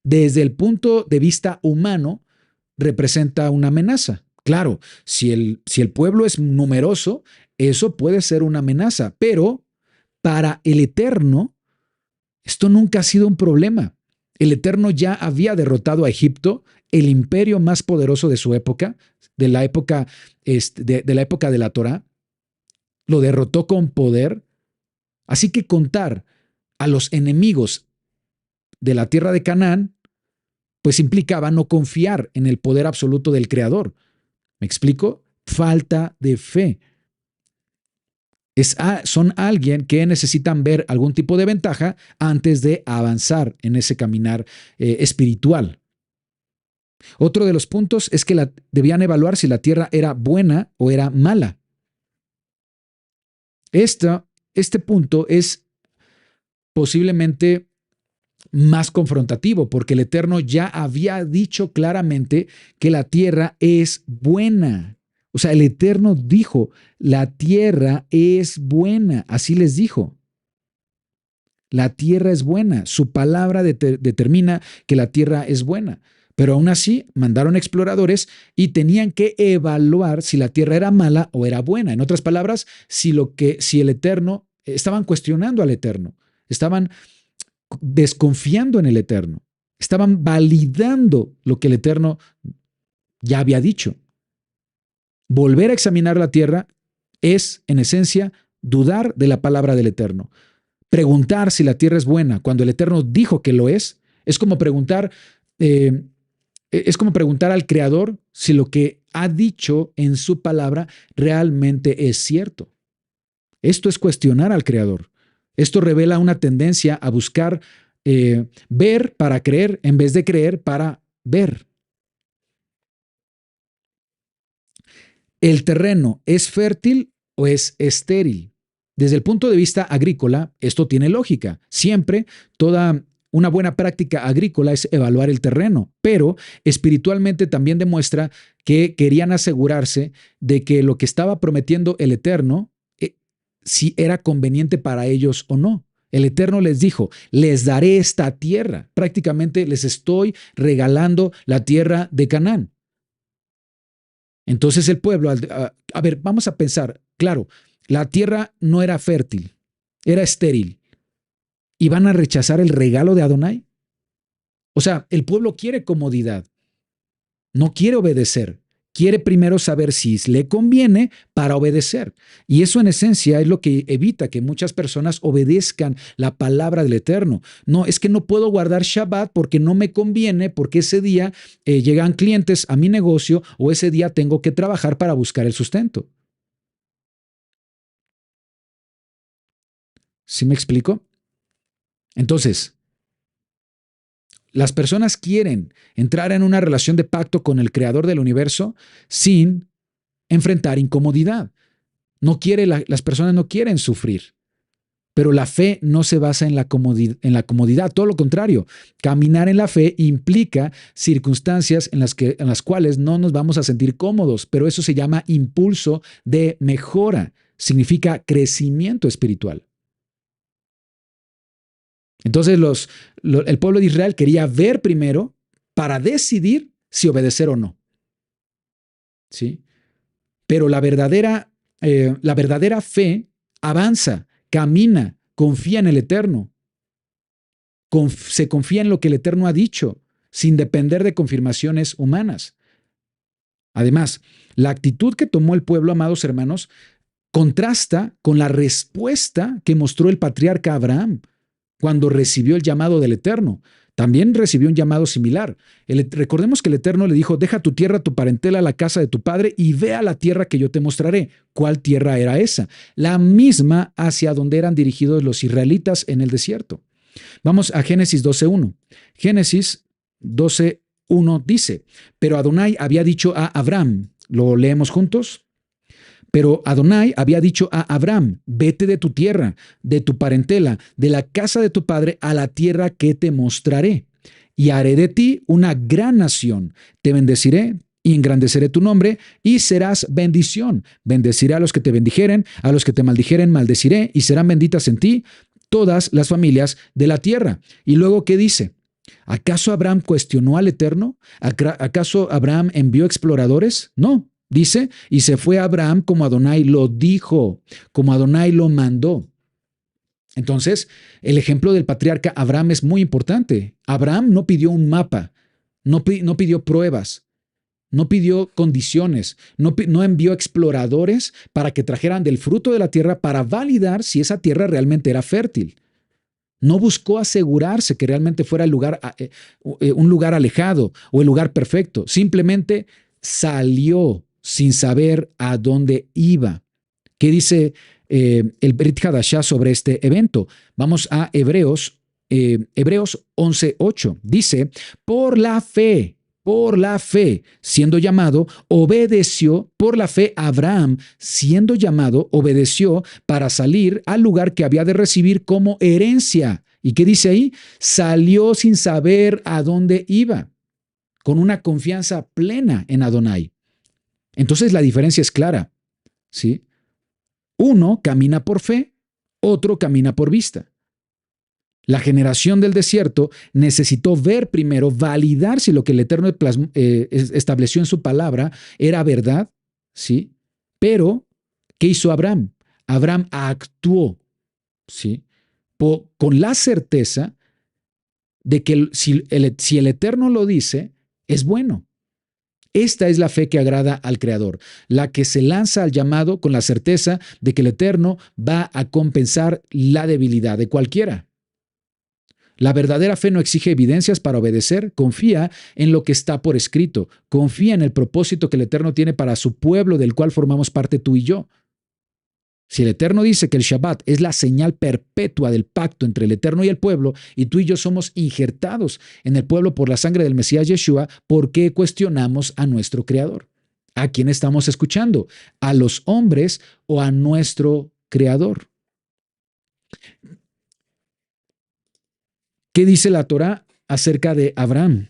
desde el punto de vista humano, representa una amenaza. Claro, si el pueblo es numeroso, eso puede ser una amenaza, pero para el Eterno, esto nunca ha sido un problema. El Eterno ya había derrotado a Egipto, el imperio más poderoso de su época, de la época de la Torá, lo derrotó con poder. Así que contar a los enemigos de la tierra de Canaán, pues implicaba no confiar en el poder absoluto del Creador. ¿Me explico? Falta de fe. Son alguien que necesitan ver algún tipo de ventaja antes de avanzar en ese caminar espiritual. Otro de los puntos es que debían evaluar si la tierra era buena o era mala. Este punto es posiblemente más confrontativo, porque el Eterno ya había dicho claramente que la tierra es buena. O sea, el Eterno dijo, la tierra es buena, así les dijo. La tierra es buena, su palabra determina que la tierra es buena. Pero aún así mandaron exploradores y tenían que evaluar si la tierra era mala o era buena. En otras palabras, si el Eterno, estaban cuestionando al Eterno, estaban desconfiando en el Eterno, estaban validando lo que el Eterno ya había dicho. Volver a examinar la tierra es, en esencia, dudar de la palabra del Eterno. Preguntar si la tierra es buena cuando el Eterno dijo que lo es como preguntar, al Creador si lo que ha dicho en su palabra realmente es cierto. Esto es cuestionar al Creador. Esto revela una tendencia a buscar ver para creer en vez de creer para ver. ¿El terreno es fértil o es estéril? Desde el punto de vista agrícola, esto tiene lógica. Siempre toda una buena práctica agrícola es evaluar el terreno, pero espiritualmente también demuestra que querían asegurarse de que lo que estaba prometiendo el Eterno, si era conveniente para ellos o no. El Eterno les dijo, les daré esta tierra. Prácticamente les estoy regalando la tierra de Canaán. Entonces el pueblo, a ver, vamos a pensar, claro, la tierra no era fértil, era estéril. ¿Y van a rechazar el regalo de Adonai? O sea, el pueblo quiere comodidad, no quiere obedecer. Quiere primero saber si le conviene para obedecer. Y eso en esencia es lo que evita que muchas personas obedezcan la palabra del Eterno. No, es que no puedo guardar Shabbat porque no me conviene, porque ese día llegan clientes a mi negocio o ese día tengo que trabajar para buscar el sustento. ¿Sí me explico? Entonces, las personas quieren entrar en una relación de pacto con el Creador del universo sin enfrentar incomodidad. Las personas no quieren sufrir, pero la fe no se basa en la comodidad, todo lo contrario. Caminar en la fe implica circunstancias en las cuales no nos vamos a sentir cómodos, pero eso se llama impulso de mejora, significa crecimiento espiritual. Entonces el pueblo de Israel quería ver primero para decidir si obedecer o no. ¿Sí? Pero la verdadera fe avanza, camina, confía en el Eterno. Se confía en lo que el Eterno ha dicho, sin depender de confirmaciones humanas. Además, la actitud que tomó el pueblo, amados hermanos, contrasta con la respuesta que mostró el patriarca Abraham cuando recibió el llamado del Eterno. También recibió un llamado similar. Recordemos que el Eterno le dijo, deja tu tierra, tu parentela, la casa de tu padre y ve a la tierra que yo te mostraré. ¿Cuál tierra era esa? La misma hacia donde eran dirigidos los israelitas en el desierto. Vamos a Génesis 12.1. Génesis 12.1 dice, pero Adonai había dicho a Abraham, ¿lo leemos juntos? Pero Adonai había dicho a Abraham, vete de tu tierra, de tu parentela, de la casa de tu padre, a la tierra que te mostraré. Y haré de ti una gran nación. Te bendeciré y engrandeceré tu nombre y serás bendición. Bendeciré a los que te bendijeren, a los que te maldijeren maldeciré y serán benditas en ti todas las familias de la tierra. Y luego, ¿qué dice? ¿Acaso Abraham cuestionó al Eterno? ¿Acaso Abraham envió exploradores? No. Dice, y se fue Abraham como Adonai lo dijo, como Adonai lo mandó. Entonces, el ejemplo del patriarca Abraham es muy importante. Abraham no pidió un mapa, no pidió pruebas, no pidió condiciones, no envió exploradores para que trajeran del fruto de la tierra para validar si esa tierra realmente era fértil. No buscó asegurarse que realmente fuera un lugar alejado o el lugar perfecto. Simplemente salió sin saber a dónde iba. ¿Qué dice el Brit Hadashah sobre este evento? Vamos a Hebreos 11:8. Dice, por la fe, siendo llamado, obedeció, por la fe Abraham, siendo llamado, obedeció para salir al lugar que había de recibir como herencia. ¿Y qué dice ahí? Salió sin saber a dónde iba, con una confianza plena en Adonai. Entonces la diferencia es clara, ¿sí? Uno camina por fe, otro camina por vista. La generación del desierto necesitó ver primero, validar si lo que el Eterno estableció en su palabra era verdad, ¿sí? Pero, ¿qué hizo Abraham? Abraham actuó, ¿sí? Con la certeza de que si el Eterno lo dice, es bueno. Esta es la fe que agrada al Creador, la que se lanza al llamado con la certeza de que el Eterno va a compensar la debilidad de cualquiera. La verdadera fe no exige evidencias para obedecer, confía en lo que está por escrito, confía en el propósito que el Eterno tiene para su pueblo del cual formamos parte tú y yo. Si el Eterno dice que el Shabbat es la señal perpetua del pacto entre el Eterno y el pueblo, y tú y yo somos injertados en el pueblo por la sangre del Mesías Yeshua, ¿por qué cuestionamos a nuestro Creador? ¿A quién estamos escuchando? ¿A los hombres o a nuestro Creador? ¿Qué dice la Torá acerca de Abraham?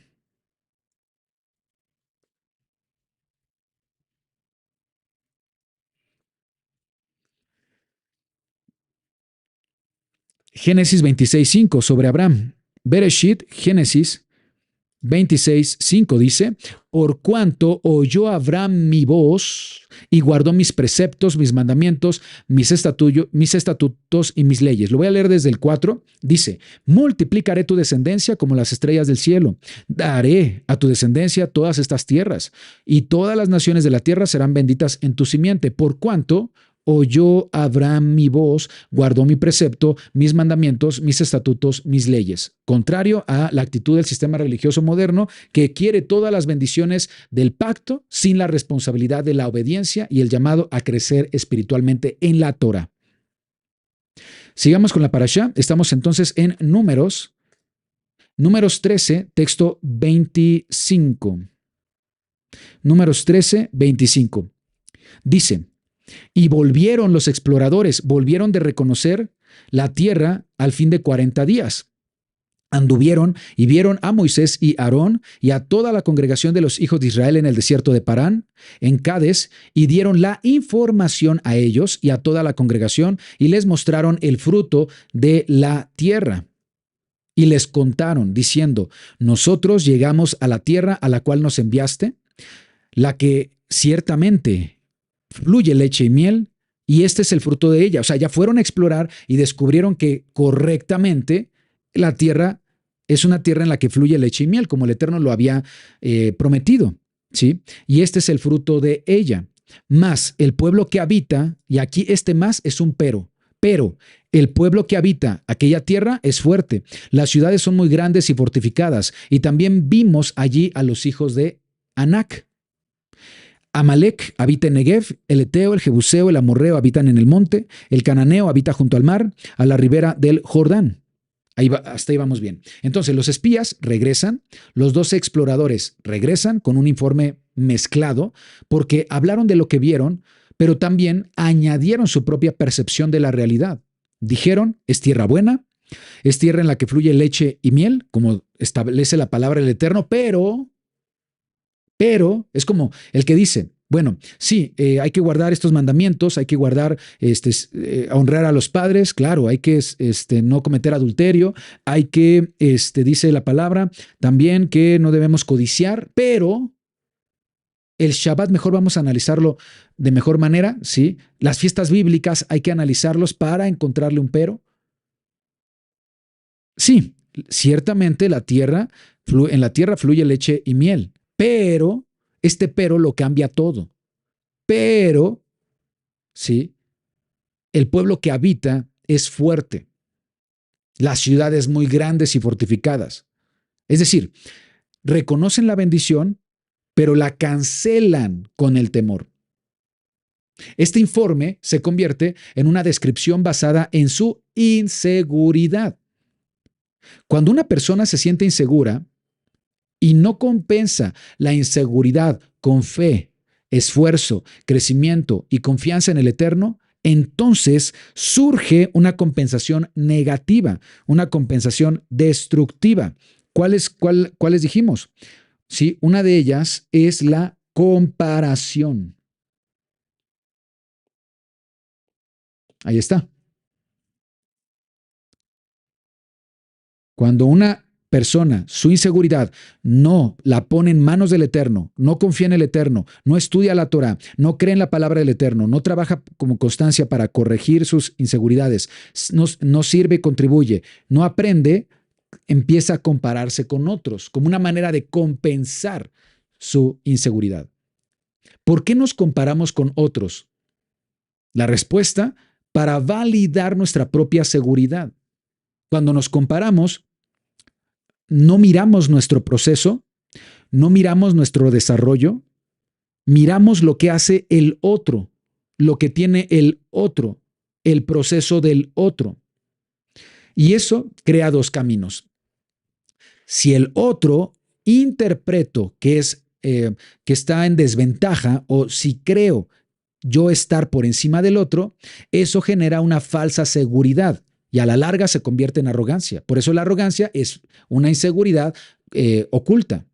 Génesis 26:5 sobre Abraham. Bereshit, Génesis 26:5 dice, por cuanto oyó Abraham mi voz y guardó mis preceptos, mis mandamientos, mis estatutos y mis leyes. Lo voy a leer desde el 4. Dice, multiplicaré tu descendencia como las estrellas del cielo. Daré a tu descendencia todas estas tierras y todas las naciones de la tierra serán benditas en tu simiente, por cuanto oyó Abraham mi voz, guardó mi precepto, mis mandamientos, mis estatutos, mis leyes. Contrario a la actitud del sistema religioso moderno que quiere todas las bendiciones del pacto sin la responsabilidad de la obediencia y el llamado a crecer espiritualmente en la Torah. Sigamos con la parashá. Estamos entonces en Números 13, texto 25. Números 13, 25. Dice, y volvieron los exploradores, volvieron de reconocer la tierra al fin de 40 días. Anduvieron y vieron a Moisés y Aarón y a toda la congregación de los hijos de Israel en el desierto de Parán, en Cades, y dieron la información a ellos y a toda la congregación y les mostraron el fruto de la tierra. Y les contaron, diciendo, nosotros llegamos a la tierra a la cual nos enviaste, la que ciertamente fluye leche y miel, y este es el fruto de ella. O sea, ya fueron a explorar y descubrieron que correctamente la tierra es una tierra en la que fluye leche y miel, como el Eterno lo había prometido, ¿sí? Y este es el fruto de ella. Más el pueblo que habita, y aquí este más es un pero el pueblo que habita aquella tierra es fuerte. Las ciudades son muy grandes y fortificadas, y también vimos allí a los hijos de Anac. Amalek habita en Negev, el Eteo, el Jebuseo, el Amorreo habitan en el monte, el Cananeo habita junto al mar, a la ribera del Jordán. Hasta ahí vamos bien. Entonces los espías regresan, los 12 exploradores regresan con un informe mezclado porque hablaron de lo que vieron, pero también añadieron su propia percepción de la realidad. Dijeron, es tierra buena, es tierra en la que fluye leche y miel, como establece la palabra del Eterno, pero es como el que dice, bueno, sí, hay que guardar estos mandamientos, hay que guardar, honrar a los padres, claro, hay que no cometer adulterio, hay que, dice la palabra, también que no debemos codiciar, pero El Shabbat mejor vamos a analizarlo de mejor manera, ¿sí? Las fiestas bíblicas hay que analizarlos para encontrarle un pero. Sí, ciertamente en la tierra fluye leche y miel, pero este pero lo cambia todo. Pero, ¿sí? El pueblo que habita es fuerte, las ciudades muy grandes y fortificadas. Es decir, reconocen la bendición, pero la cancelan con el temor. Este informe se convierte en una descripción basada en su inseguridad. Cuando una persona se siente insegura y no compensa la inseguridad con fe, esfuerzo, crecimiento y confianza en el Eterno, entonces surge una compensación negativa, una compensación destructiva. ¿Cuáles dijimos? Sí, una de ellas es la comparación. Ahí está. Cuando una persona, su inseguridad, no la pone en manos del Eterno, no confía en el Eterno, no estudia la Torah, no cree en la palabra del Eterno, no trabaja como constancia para corregir sus inseguridades, no sirve, contribuye, no aprende, empieza a compararse con otros como una manera de compensar su inseguridad. ¿Por qué nos comparamos con otros? La respuesta, para validar nuestra propia seguridad. Cuando nos comparamos, no miramos nuestro proceso, no miramos nuestro desarrollo, miramos lo que hace el otro, lo que tiene el otro, el proceso del otro. Y eso crea dos caminos. Si el otro interpreto que está en desventaja, o si creo yo estar por encima del otro, eso genera una falsa seguridad y a la larga se convierte en arrogancia. Por eso la arrogancia es una inseguridad oculta.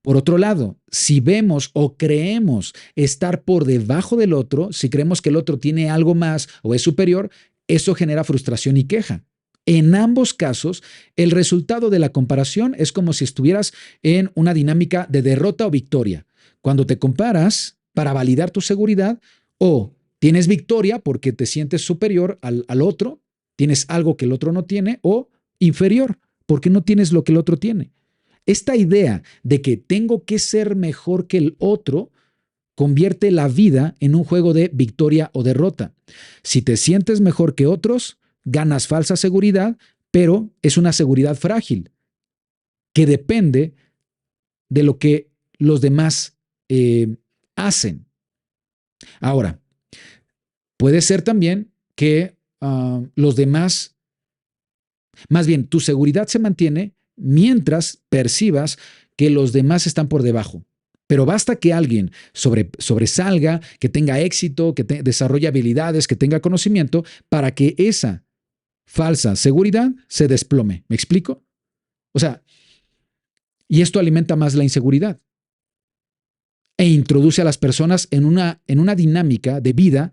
Por otro lado, si vemos o creemos estar por debajo del otro, si creemos que el otro tiene algo más o es superior, eso genera frustración y queja. En ambos casos, el resultado de la comparación es como si estuvieras en una dinámica de derrota o victoria. Cuando te comparas para validar tu seguridad, o tienes victoria porque te sientes superior al otro, tienes algo que el otro no tiene, o inferior porque no tienes lo que el otro tiene. Esta idea de que tengo que ser mejor que el otro convierte la vida en un juego de victoria o derrota. Si te sientes mejor que otros, ganas falsa seguridad, pero es una seguridad frágil que depende de lo que los demás hacen. Ahora, puede ser también que los demás, más bien, tu seguridad se mantiene mientras percibas que los demás están por debajo. Pero basta que alguien sobresalga, que tenga éxito, que desarrolle habilidades, que tenga conocimiento, para que esa falsa seguridad se desplome. ¿Me explico? O sea, y esto alimenta más la inseguridad e introduce a las personas en una dinámica de vida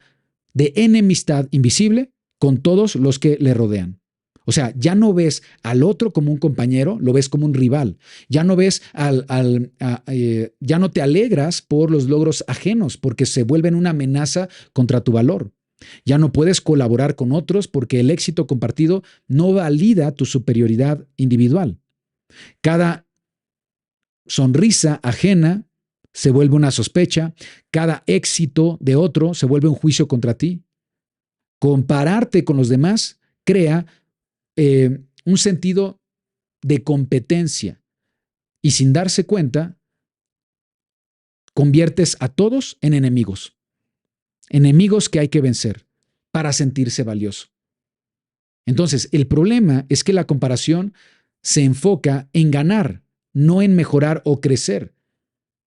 de enemistad invisible con todos los que le rodean. O sea, ya no ves al otro como un compañero, lo ves como un rival. Ya no ves ya no te alegras por los logros ajenos porque se vuelven una amenaza contra tu valor. Ya no puedes colaborar con otros porque el éxito compartido no valida tu superioridad individual. Cada sonrisa ajena se vuelve una sospecha. Cada éxito de otro se vuelve un juicio contra ti. Compararte con los demás crea un sentido de competencia y sin darse cuenta conviertes a todos en enemigos. Enemigos que hay que vencer para sentirse valioso. Entonces, el problema es que la comparación se enfoca en ganar, no en mejorar o crecer.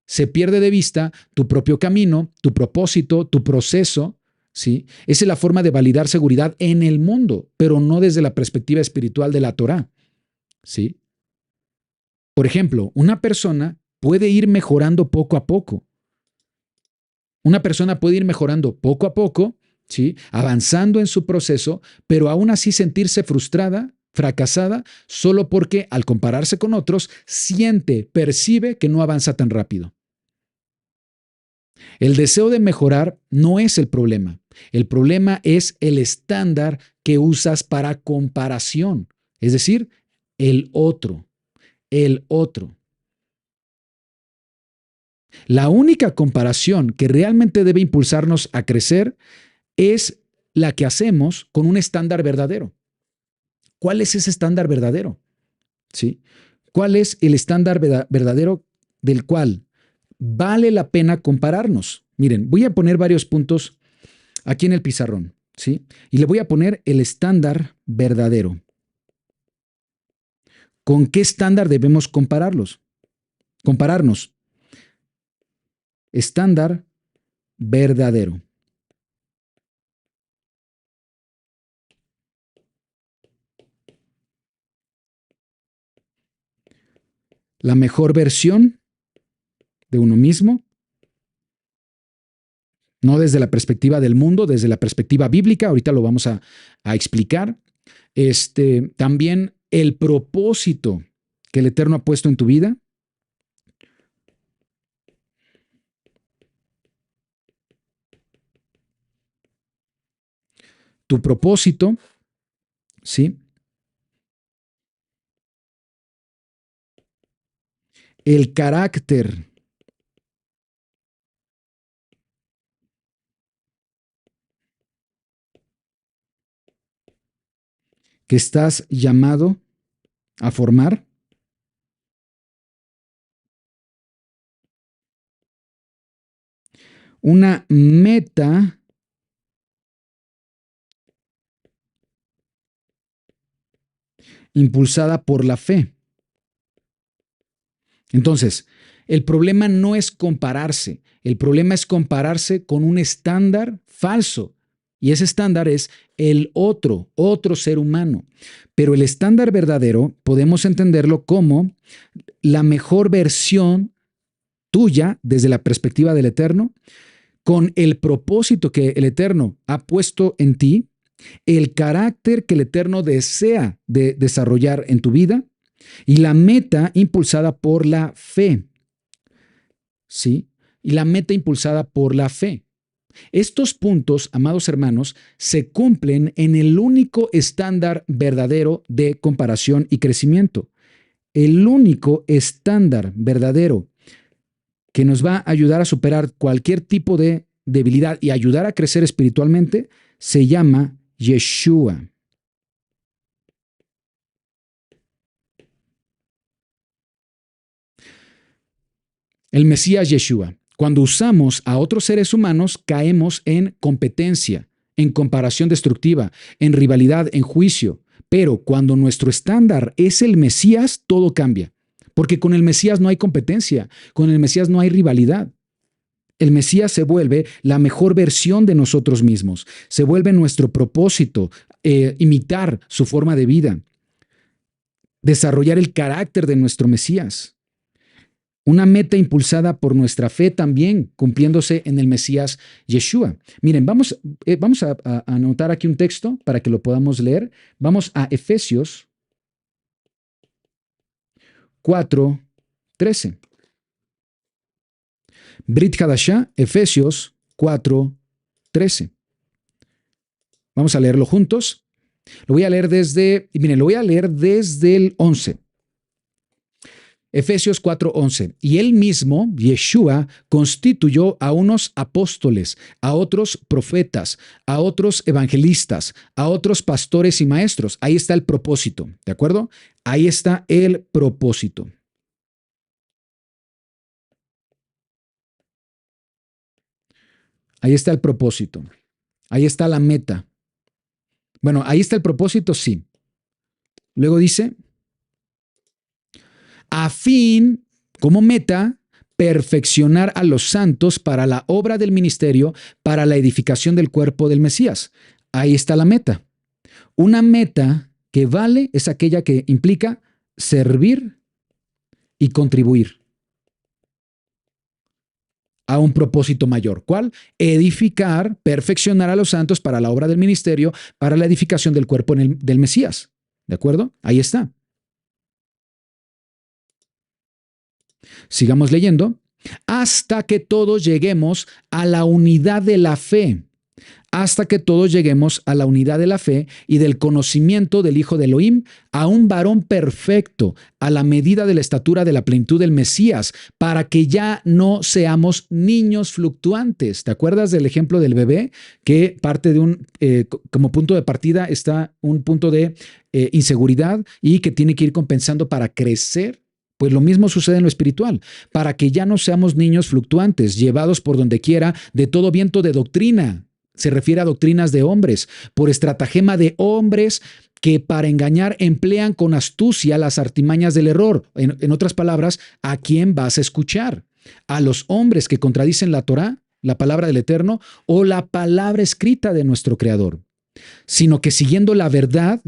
Se pierde de vista tu propio camino, tu propósito, tu proceso, ¿sí? Esa es la forma de validar seguridad en el mundo, pero no desde la perspectiva espiritual de la Torá, ¿sí? Por ejemplo, una persona puede ir mejorando poco a poco. Una persona puede ir mejorando poco a poco, ¿sí? Avanzando en su proceso, pero aún así sentirse frustrada, fracasada, solo porque al compararse con otros, percibe que no avanza tan rápido. El deseo de mejorar no es el problema. El problema es el estándar que usas para comparación, es decir, el otro, el otro. La única comparación que realmente debe impulsarnos a crecer es la que hacemos con un estándar verdadero. ¿Cuál es ese estándar verdadero? ¿Sí? ¿Cuál es el estándar verdadero del cual vale la pena compararnos? Miren, voy a poner varios puntos aquí en el pizarrón, ¿sí? Y le voy a poner el estándar verdadero. ¿Con qué estándar debemos compararnos? Estándar verdadero. La mejor versión de uno mismo, no desde la perspectiva del mundo, desde la perspectiva bíblica, ahorita lo vamos a explicar. También el propósito que el Eterno ha puesto en tu vida. Tu propósito, ¿sí? El carácter que estás llamado a formar. Una meta impulsada por la fe. Entonces, el problema no es compararse, el problema es compararse con un estándar falso. Y ese estándar es el otro ser humano. Pero el estándar verdadero podemos entenderlo como la mejor versión tuya desde la perspectiva del Eterno, con el propósito que el Eterno ha puesto en ti, el carácter que el Eterno desea de desarrollar en tu vida y la meta impulsada por la fe. ¿Sí? Y la meta impulsada por la fe. Estos puntos, amados hermanos, se cumplen en el único estándar verdadero de comparación y crecimiento. El único estándar verdadero que nos va a ayudar a superar cualquier tipo de debilidad y ayudar a crecer espiritualmente se llama Yeshua. El Mesías Yeshua. Cuando usamos a otros seres humanos, caemos en competencia, en comparación destructiva, en rivalidad, en juicio. Pero cuando nuestro estándar es el Mesías, todo cambia. Porque con el Mesías no hay competencia, con el Mesías no hay rivalidad. El Mesías se vuelve la mejor versión de nosotros mismos, se vuelve nuestro propósito, imitar su forma de vida, desarrollar el carácter de nuestro Mesías. Una meta impulsada por nuestra fe también cumpliéndose en el Mesías Yeshua. Miren, vamos a anotar aquí un texto para que lo podamos leer. Vamos a Efesios 4:13. Brit Hadashah, Efesios 4:13. Vamos a leerlo juntos. Lo voy a leer desde el 11. Efesios 4:11. Y él mismo, Yeshua, constituyó a unos apóstoles, a otros profetas, a otros evangelistas, a otros pastores y maestros. Ahí está el propósito, ¿de acuerdo? Ahí está el propósito. Ahí está el propósito. Ahí está la meta. Bueno, ahí está el propósito, sí. Luego dice, a fin, como meta, perfeccionar a los santos para la obra del ministerio, para la edificación del cuerpo del Mesías. Ahí está la meta. Una meta que vale es aquella que implica servir y contribuir a un propósito mayor. ¿Cuál? Edificar, perfeccionar a los santos para la obra del ministerio, para la edificación del cuerpo del Mesías. ¿De acuerdo? Ahí está. Sigamos leyendo. hasta que todos lleguemos a la unidad de la fe, hasta que todos lleguemos a la unidad de la fe y del conocimiento del Hijo de Elohim, a un varón perfecto, a la medida de la estatura de la plenitud del Mesías, para que ya no seamos niños fluctuantes. ¿Te acuerdas del ejemplo del bebé? Que parte de como punto de partida está un punto de inseguridad y que tiene que ir compensando para crecer. Pues lo mismo sucede en lo espiritual, para que ya no seamos niños fluctuantes, llevados por donde quiera de todo viento de doctrina. Se refiere a doctrinas de hombres, por estratagema de hombres que para engañar emplean con astucia las artimañas del error. En otras palabras, ¿a quién vas a escuchar? ¿A los hombres que contradicen la Torá, la palabra del Eterno, o la palabra escrita de nuestro Creador? Sino que siguiendo la verdad.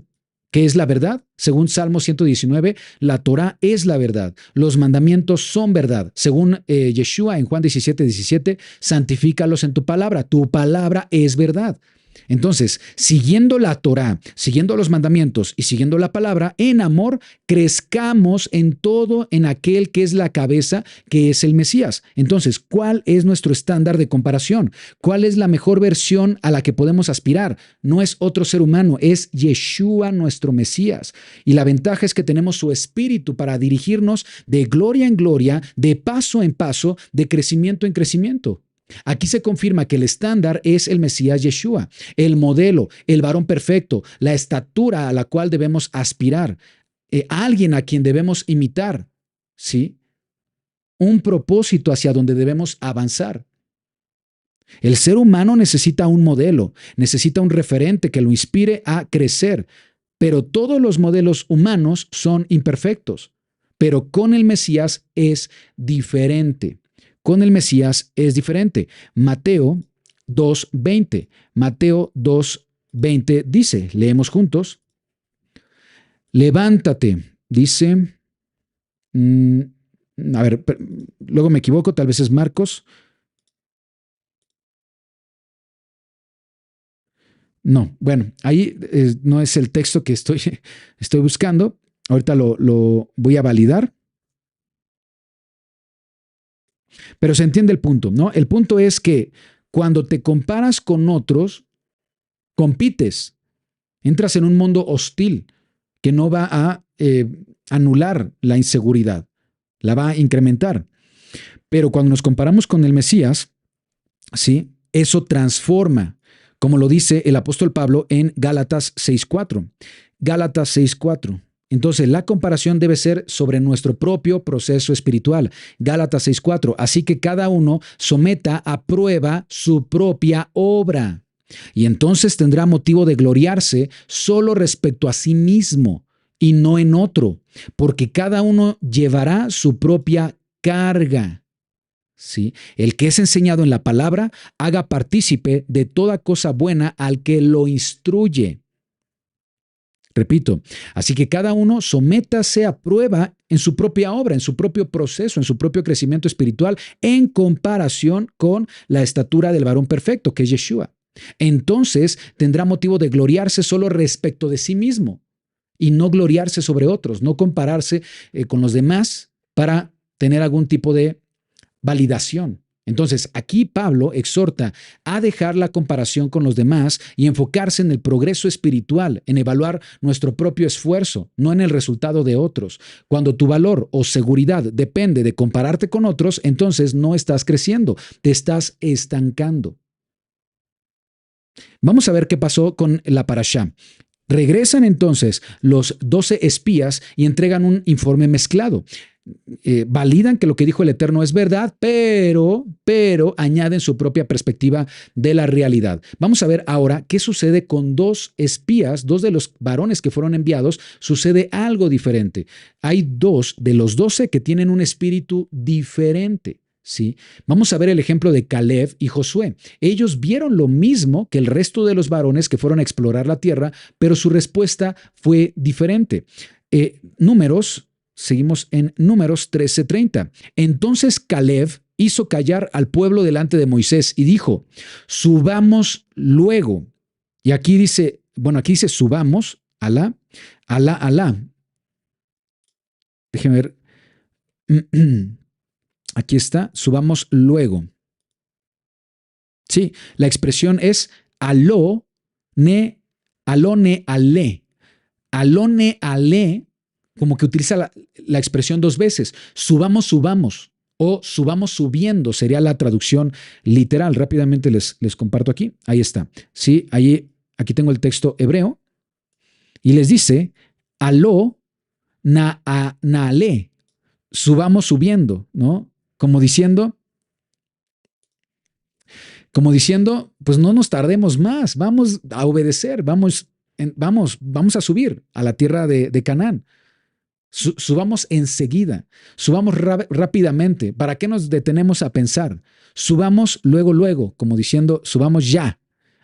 ¿Qué es la verdad? Según Salmo 119, la Torá es la verdad. Los mandamientos son verdad. Según Yeshua en Juan 17:17, santifícalos en tu palabra. Tu palabra es verdad. Entonces, siguiendo la Torá, siguiendo los mandamientos y siguiendo la palabra, en amor, crezcamos en todo en aquel que es la cabeza, que es el Mesías. Entonces, ¿cuál es nuestro estándar de comparación? ¿Cuál es la mejor versión a la que podemos aspirar? No es otro ser humano, es Yeshua, nuestro Mesías. Y la ventaja es que tenemos su espíritu para dirigirnos de gloria en gloria, de paso en paso, de crecimiento en crecimiento. Aquí se confirma que el estándar es el Mesías Yeshua, el modelo, el varón perfecto, la estatura a la cual debemos aspirar, alguien a quien debemos imitar, ¿sí? Un propósito hacia donde debemos avanzar. El ser humano necesita un modelo, necesita un referente que lo inspire a crecer, pero todos los modelos humanos son imperfectos, pero con el Mesías es diferente. Con el Mesías es diferente. Mateo 2:20. Mateo 2:20 dice, leemos juntos, levántate, dice, a ver, luego me equivoco, tal vez es Marcos. No, bueno, ahí no es el texto que estoy buscando. Ahorita lo voy a validar. Pero se entiende el punto, ¿no? El punto es que cuando te comparas con otros, compites, entras en un mundo hostil que no va a anular la inseguridad, la va a incrementar. Pero cuando nos comparamos con el Mesías, ¿sí? Eso transforma, como lo dice el apóstol Pablo en Gálatas 6:4. Gálatas 6:4. Entonces, la comparación debe ser sobre nuestro propio proceso espiritual. Gálatas 6:4. Así que cada uno someta a prueba su propia obra. Y entonces tendrá motivo de gloriarse solo respecto a sí mismo y no en otro, porque cada uno llevará su propia carga. ¿Sí? El que es enseñado en la palabra, haga partícipe de toda cosa buena al que lo instruye. Repito, así que cada uno sométase a prueba en su propia obra, en su propio proceso, en su propio crecimiento espiritual, en comparación con la estatura del varón perfecto, que es Yeshua. Entonces tendrá motivo de gloriarse solo respecto de sí mismo y no gloriarse sobre otros, no compararse con los demás para tener algún tipo de validación. Entonces, aquí Pablo exhorta a dejar la comparación con los demás y enfocarse en el progreso espiritual, en evaluar nuestro propio esfuerzo, no en el resultado de otros. Cuando tu valor o seguridad depende de compararte con otros, entonces no estás creciendo, te estás estancando. Vamos a ver qué pasó con la parashá. Regresan entonces los 12 espías y entregan un informe mezclado. Validan que lo que dijo el Eterno es verdad, pero añaden su propia perspectiva de la realidad. Vamos a ver ahora qué sucede con dos espías, dos de los varones que fueron enviados. Sucede algo diferente. Hay dos de los 12 que tienen un espíritu diferente. ¿Sí? Vamos a ver el ejemplo de Caleb y Josué. Ellos vieron lo mismo que el resto de los varones que fueron a explorar la tierra, pero su respuesta fue diferente. Seguimos en Números 13:30. Entonces Caleb hizo callar al pueblo delante de Moisés y dijo, subamos luego. Y aquí dice subamos, Alá. Déjenme ver. Aquí está, subamos luego. Sí, la expresión es aló, ne, alone, ale. Alone, ale, como que utiliza la expresión dos veces. Subamos, subamos. O subamos subiendo, sería la traducción literal. Rápidamente les comparto aquí. Ahí está. Sí, aquí tengo el texto hebreo. Y les dice, aló, naale. Subamos subiendo, ¿no? Como diciendo, pues no nos tardemos más, vamos a obedecer, vamos a subir a la tierra de Canaán. Subamos enseguida, subamos rápidamente. ¿Para qué nos detenemos a pensar? Subamos luego, luego, como diciendo, subamos ya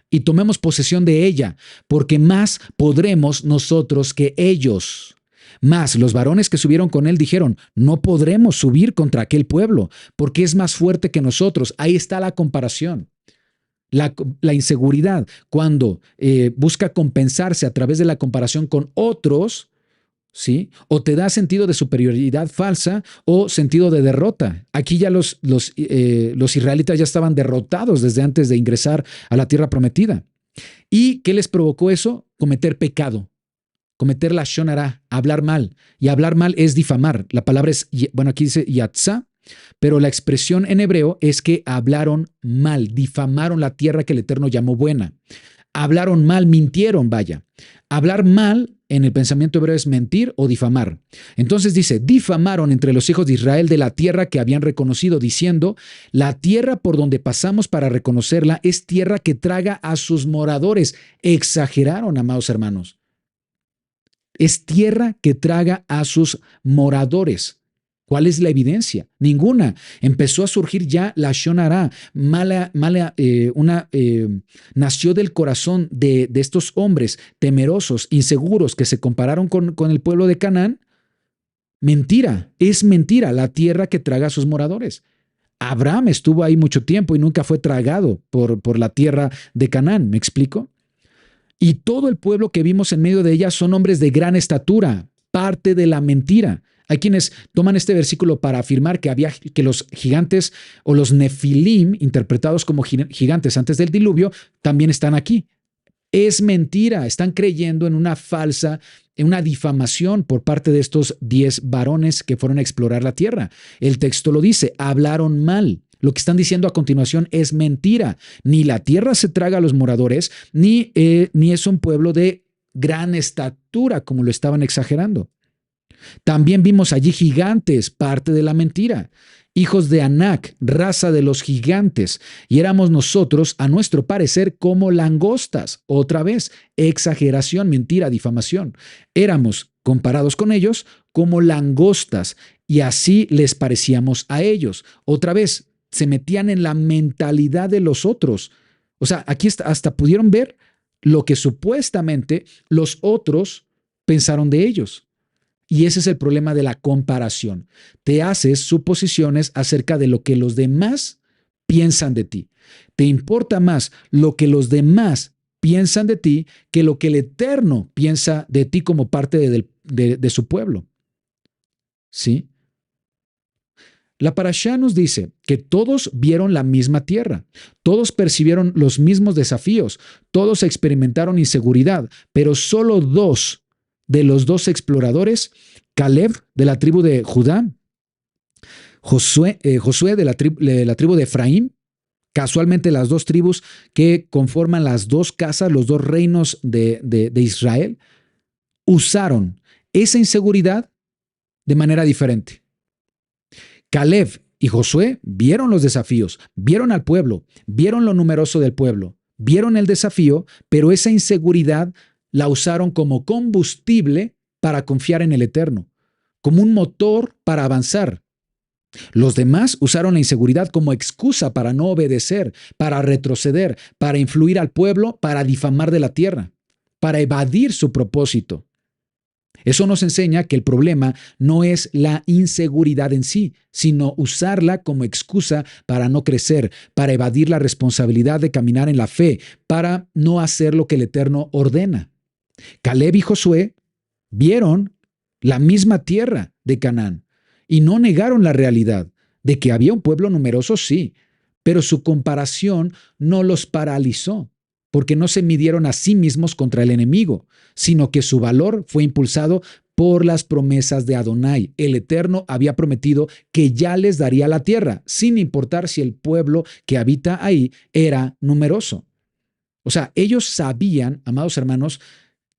y tomemos posesión de ella, porque más podremos nosotros que ellos. Más los varones que subieron con él dijeron, no podremos subir contra aquel pueblo, porque es más fuerte que nosotros. Ahí está la comparación. La inseguridad, cuando busca compensarse a través de la comparación con otros, ¿sí? O te da sentido de superioridad falsa o sentido de derrota. Aquí ya los israelitas ya estaban derrotados desde antes de ingresar a la tierra prometida. ¿Y qué les provocó eso? Cometer pecado, cometer la shonara, hablar mal. Y hablar mal es difamar. La palabra es, bueno, aquí dice yatzá, pero la expresión en hebreo es que hablaron mal, difamaron la tierra que el Eterno llamó buena. Hablaron mal, mintieron, vaya. Hablar mal en el pensamiento hebreo es mentir o difamar. Entonces dice, difamaron entre los hijos de Israel de la tierra que habían reconocido, diciendo, la tierra por donde pasamos para reconocerla es tierra que traga a sus moradores. Exageraron, amados hermanos. Es tierra que traga a sus moradores. ¿Cuál es la evidencia? Ninguna. Empezó a surgir ya la shonara, nació del corazón de estos hombres temerosos, inseguros, que se compararon con el pueblo de Canaán. Mentira, es mentira, la tierra que traga a sus moradores. Abraham estuvo ahí mucho tiempo y nunca fue tragado por la tierra de Canaán, ¿me explico? Y todo el pueblo que vimos en medio de ella son hombres de gran estatura, parte de la mentira. Hay quienes toman este versículo para afirmar que los gigantes o los nefilim, interpretados como gigantes antes del diluvio, también están aquí. Es mentira, están creyendo en en una difamación por parte de estos 10 varones que fueron a explorar la tierra. El texto lo dice, hablaron mal. Lo que están diciendo a continuación es mentira. Ni la tierra se traga a los moradores, ni es un pueblo de gran estatura, como lo estaban exagerando. También vimos allí gigantes, parte de la mentira. Hijos de Anac, raza de los gigantes, y éramos nosotros, a nuestro parecer, como langostas. Otra vez, exageración, mentira, difamación. Éramos, comparados con ellos, como langostas, y así les parecíamos a ellos. Otra vez, se metían en la mentalidad de los otros. O sea, aquí hasta pudieron ver lo que supuestamente los otros pensaron de ellos. Y ese es el problema de la comparación. Te haces suposiciones acerca de lo que los demás piensan de ti. Te importa más lo que los demás piensan de ti que lo que el Eterno piensa de ti como parte de su pueblo. ¿Sí? La parashá nos dice que todos vieron la misma tierra, todos percibieron los mismos desafíos, todos experimentaron inseguridad, pero solo dos de los 2 exploradores, Caleb de la tribu de Judá, Josué de la tribu de Efraín, casualmente las 2 tribus que conforman las 2 casas, los 2 reinos de Israel, usaron esa inseguridad de manera diferente. Caleb y Josué vieron los desafíos, vieron al pueblo, vieron lo numeroso del pueblo, vieron el desafío, pero esa inseguridad la usaron como combustible para confiar en el Eterno, como un motor para avanzar. Los demás usaron la inseguridad como excusa para no obedecer, para retroceder, para influir al pueblo, para difamar de la tierra, para evadir su propósito. Eso nos enseña que el problema no es la inseguridad en sí, sino usarla como excusa para no crecer, para evadir la responsabilidad de caminar en la fe, para no hacer lo que el Eterno ordena. Caleb y Josué vieron la misma tierra de Canaán y no negaron la realidad. De que había un pueblo numeroso, sí, pero su comparación no los paralizó, porque no se midieron a sí mismos contra el enemigo, sino que su valor fue impulsado por las promesas de Adonai. El Eterno había prometido que ya les daría la tierra, sin importar si el pueblo que habita ahí era numeroso. O sea, ellos sabían, amados hermanos,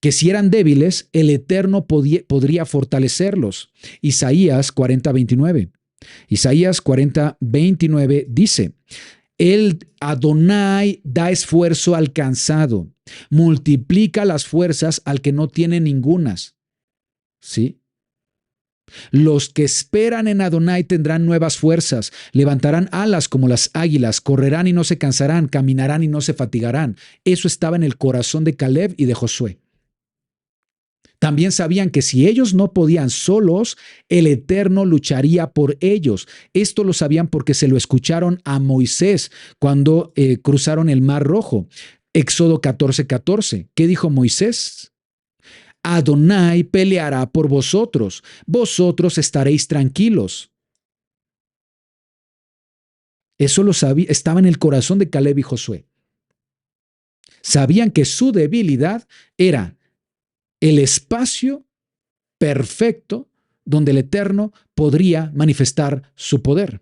que si eran débiles, el Eterno podría fortalecerlos. Isaías 40:29. Isaías 40:29 dice: el Adonai da esfuerzo al cansado, multiplica las fuerzas al que no tiene ningunas. ¿Sí? Los que esperan en Adonai tendrán nuevas fuerzas, levantarán alas como las águilas, correrán y no se cansarán, caminarán y no se fatigarán. Eso estaba en el corazón de Caleb y de Josué. También sabían que si ellos no podían solos, el Eterno lucharía por ellos. Esto lo sabían porque se lo escucharon a Moisés cuando cruzaron el Mar Rojo. Éxodo 14:14. ¿Qué dijo Moisés? Adonai peleará por vosotros, vosotros estaréis tranquilos. Eso lo sabía, estaba en el corazón de Caleb y Josué. Sabían que su debilidad era el espacio perfecto donde el Eterno podría manifestar su poder.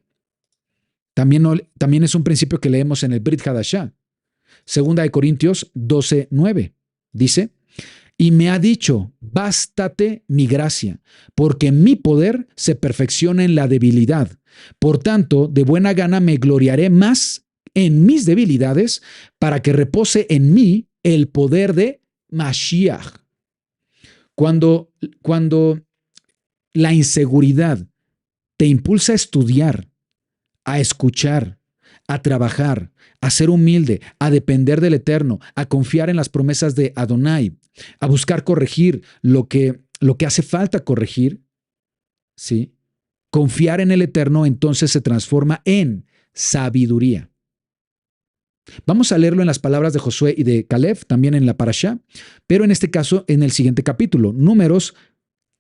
También es un principio que leemos en el Brit Hadashah. Segunda de Corintios 12:9. Dice: y me ha dicho, bástate mi gracia, porque mi poder se perfecciona en la debilidad. Por tanto, de buena gana me gloriaré más en mis debilidades, para que repose en mí el poder de Mashiach. Cuando la inseguridad te impulsa a estudiar, a escuchar, a trabajar, a ser humilde, a depender del Eterno, a confiar en las promesas de Adonai, a buscar corregir lo que hace falta corregir, ¿sí? Confiar en el Eterno entonces se transforma en sabiduría. Vamos a leerlo en las palabras de Josué y de Caleb, también en la Parashá, pero en este caso en el siguiente capítulo, Números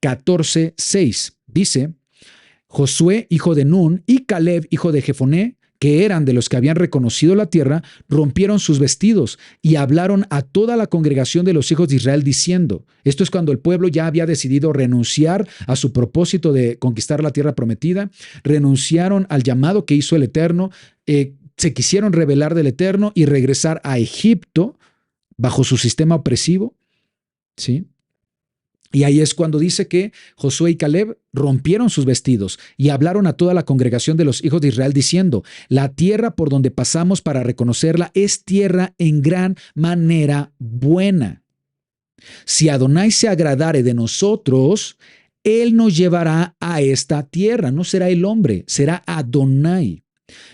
14:6. Dice: Josué, hijo de Nun, y Caleb, hijo de Jefoné, que eran de los que habían reconocido la tierra, rompieron sus vestidos y hablaron a toda la congregación de los hijos de Israel diciendo, esto es cuando el pueblo ya había decidido renunciar a su propósito de conquistar la tierra prometida, renunciaron al llamado que hizo el Eterno, se quisieron rebelar del Eterno y regresar a Egipto bajo su sistema opresivo, ¿sí? Y ahí es cuando dice que Josué y Caleb rompieron sus vestidos y hablaron a toda la congregación de los hijos de Israel diciendo, la tierra por donde pasamos para reconocerla es tierra en gran manera buena. Si Adonai se agradare de nosotros, Él nos llevará a esta tierra. No será el hombre, será Adonai.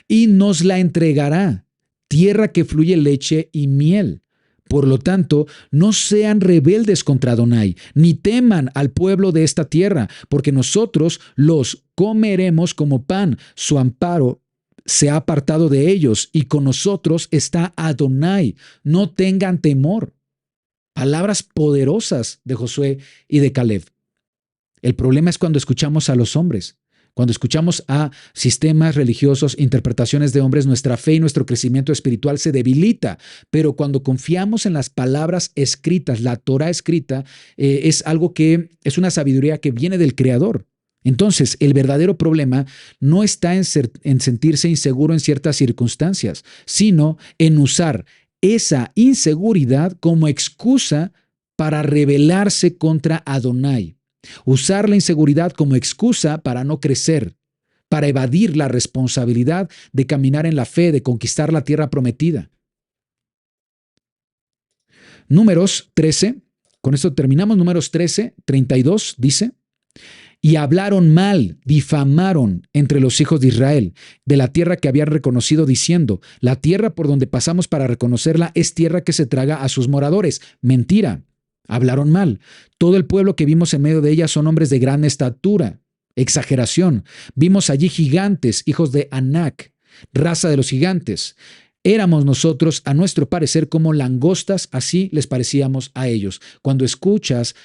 Y nos la entregará, tierra que fluye leche y miel. Por lo tanto, no sean rebeldes contra Adonai, ni teman al pueblo de esta tierra, porque nosotros los comeremos como pan. Su amparo se ha apartado de ellos, y con nosotros está Adonai. No tengan temor. Palabras poderosas de Josué y de Caleb. El problema es cuando escuchamos a los hombres. Cuando escuchamos a sistemas religiosos, interpretaciones de hombres, nuestra fe y nuestro crecimiento espiritual se debilita. Pero cuando confiamos en las palabras escritas, la Torah escrita, es algo que es una sabiduría que viene del Creador. Entonces, el verdadero problema no está en sentirse inseguro en ciertas circunstancias, sino en usar esa inseguridad como excusa para rebelarse contra Adonai. Usar la inseguridad como excusa para no crecer, para evadir la responsabilidad de caminar en la fe, de conquistar la tierra prometida. Números 13, con esto terminamos, Números 13:32 dice, y hablaron mal, difamaron entre los hijos de Israel de la tierra que habían reconocido diciendo, la tierra por donde pasamos para reconocerla es tierra que se traga a sus moradores. Mentira. Hablaron mal. Todo el pueblo que vimos en medio de ella son hombres de gran estatura. Exageración. Vimos allí gigantes, hijos de Anac, raza de los gigantes. Éramos nosotros, a nuestro parecer, como langostas, así les parecíamos a ellos. Cuando escuchas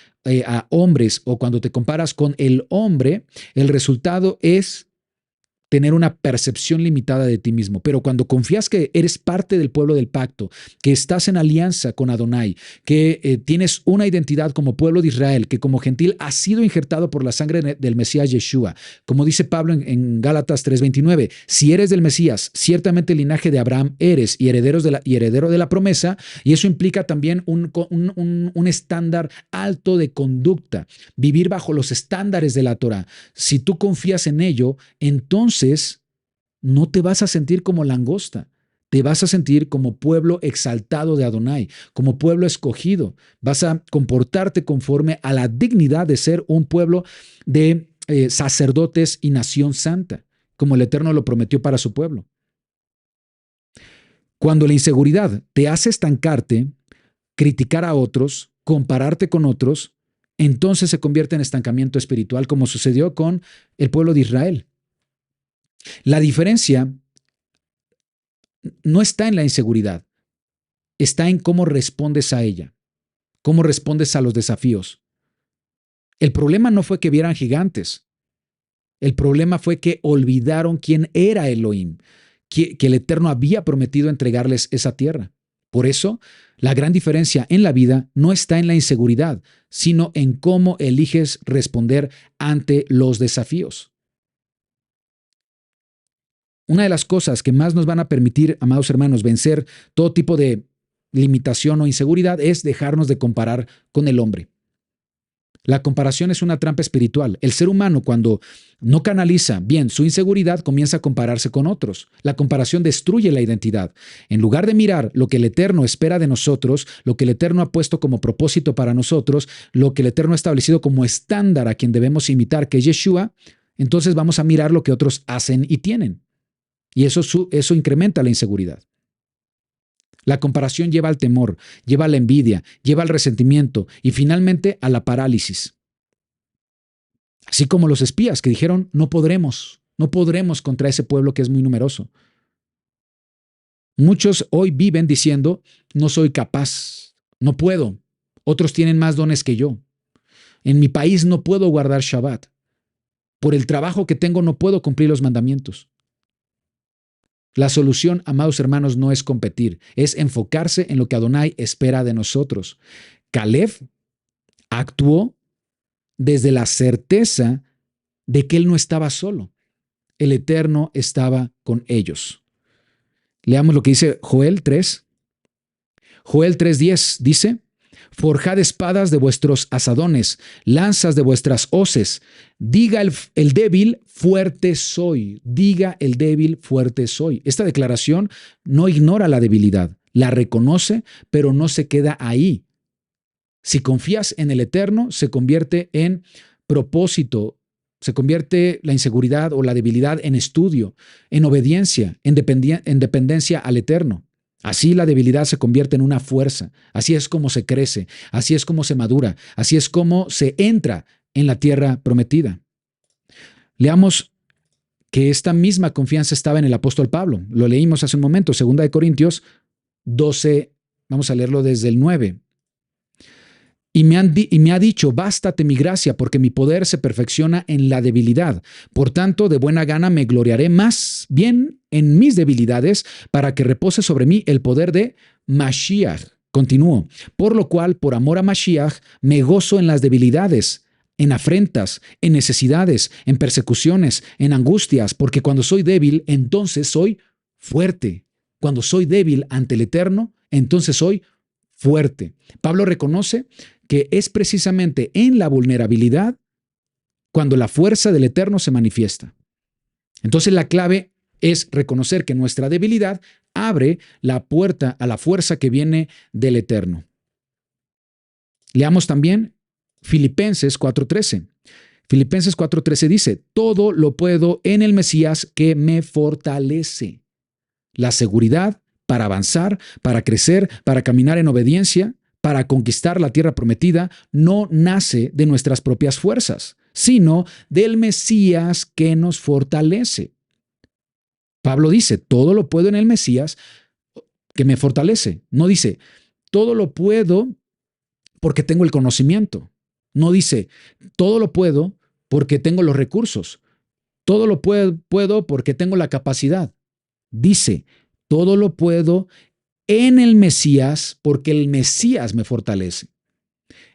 a hombres o cuando te comparas con el hombre, el resultado es tener una percepción limitada de ti mismo. Pero cuando confías que eres parte del pueblo del pacto, que estás en alianza con Adonai, que tienes una identidad como pueblo de Israel, que como gentil has sido injertado por la sangre del Mesías Yeshua, como dice Pablo en Gálatas 3:29, si eres del Mesías, ciertamente el linaje de Abraham eres y heredero de la promesa, y eso implica también un estándar alto de conducta, vivir bajo los estándares de la Torah. Si tú confías en ello, entonces no te vas a sentir como langosta, te vas a sentir como pueblo exaltado de Adonai, como pueblo escogido. Vas a comportarte conforme a la dignidad de ser un pueblo de sacerdotes y nación santa, como el Eterno lo prometió para su pueblo. Cuando la inseguridad te hace estancarte, criticar a otros, compararte con otros, entonces se convierte en estancamiento espiritual, como sucedió con el pueblo de Israel. La diferencia no está en la inseguridad, está en cómo respondes a ella, cómo respondes a los desafíos. El problema no fue que vieran gigantes, el problema fue que olvidaron quién era Elohim, que el Eterno había prometido entregarles esa tierra. Por eso, la gran diferencia en la vida no está en la inseguridad, sino en cómo eliges responder ante los desafíos. Una de las cosas que más nos van a permitir, amados hermanos, vencer todo tipo de limitación o inseguridad es dejarnos de comparar con el hombre. La comparación es una trampa espiritual. El ser humano, cuando no canaliza bien su inseguridad, comienza a compararse con otros. La comparación destruye la identidad. En lugar de mirar lo que el Eterno espera de nosotros, lo que el Eterno ha puesto como propósito para nosotros, lo que el Eterno ha establecido como estándar a quien debemos imitar, que es Yeshua, entonces vamos a mirar lo que otros hacen y tienen. Y eso incrementa la inseguridad. La comparación lleva al temor, lleva a la envidia, lleva al resentimiento y finalmente a la parálisis. Así como los espías que dijeron, no podremos contra ese pueblo que es muy numeroso. Muchos hoy viven diciendo, no soy capaz, no puedo, otros tienen más dones que yo. En mi país no puedo guardar Shabbat. Por el trabajo que tengo no puedo cumplir los mandamientos. La solución, amados hermanos, no es competir, es enfocarse en lo que Adonai espera de nosotros. Caleb actuó desde la certeza de que él no estaba solo. El Eterno estaba con ellos. Leamos lo que dice Joel 3. Joel 3:10 dice, forjad espadas de vuestros asadones, lanzas de vuestras hoces. Diga el débil, fuerte soy. Diga el débil, fuerte soy. Esta declaración no ignora la debilidad, la reconoce, pero no se queda ahí. Si confías en el Eterno, se convierte en propósito, se convierte la inseguridad o la debilidad en estudio, en obediencia, en dependencia al Eterno. Así la debilidad se convierte en una fuerza, así es como se crece, así es como se madura, así es como se entra en la tierra prometida. Leamos que esta misma confianza estaba en el apóstol Pablo. Lo leímos hace un momento, 2 Corintios 12, vamos a leerlo desde el 9. Y me ha dicho, bástate mi gracia, porque mi poder se perfecciona en la debilidad. Por tanto, de buena gana me gloriaré más bien en mis debilidades, para que repose sobre mí el poder de Mashiach. Continúo. Por lo cual, por amor a Mashiach, me gozo en las debilidades, en afrentas, en necesidades, en persecuciones, en angustias, porque cuando soy débil, entonces soy fuerte. Cuando soy débil ante el Eterno, entonces soy fuerte. Pablo reconoce que es precisamente en la vulnerabilidad cuando la fuerza del Eterno se manifiesta. Entonces la clave es reconocer que nuestra debilidad abre la puerta a la fuerza que viene del Eterno. Leamos también Filipenses 4:13. Filipenses 4:13 dice, todo lo puedo en el Mesías que me fortalece. La seguridad para avanzar, para crecer, para caminar en obediencia, para conquistar la tierra prometida, no nace de nuestras propias fuerzas, sino del Mesías que nos fortalece. Pablo dice, todo lo puedo en el Mesías que me fortalece. No dice, todo lo puedo porque tengo el conocimiento. No dice, todo lo puedo porque tengo los recursos. todo lo puedo porque tengo la capacidad. Dice, todo lo puedo en el Mesías porque el Mesías me fortalece.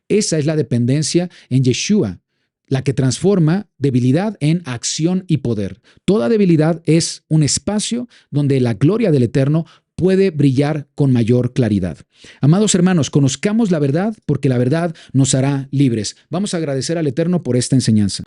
Esa es la dependencia en Yeshua, la que transforma debilidad en acción y poder. Toda debilidad es un espacio donde la gloria del Eterno puede brillar con mayor claridad. Amados hermanos, conozcamos la verdad porque la verdad nos hará libres. Vamos a agradecer al Eterno por esta enseñanza.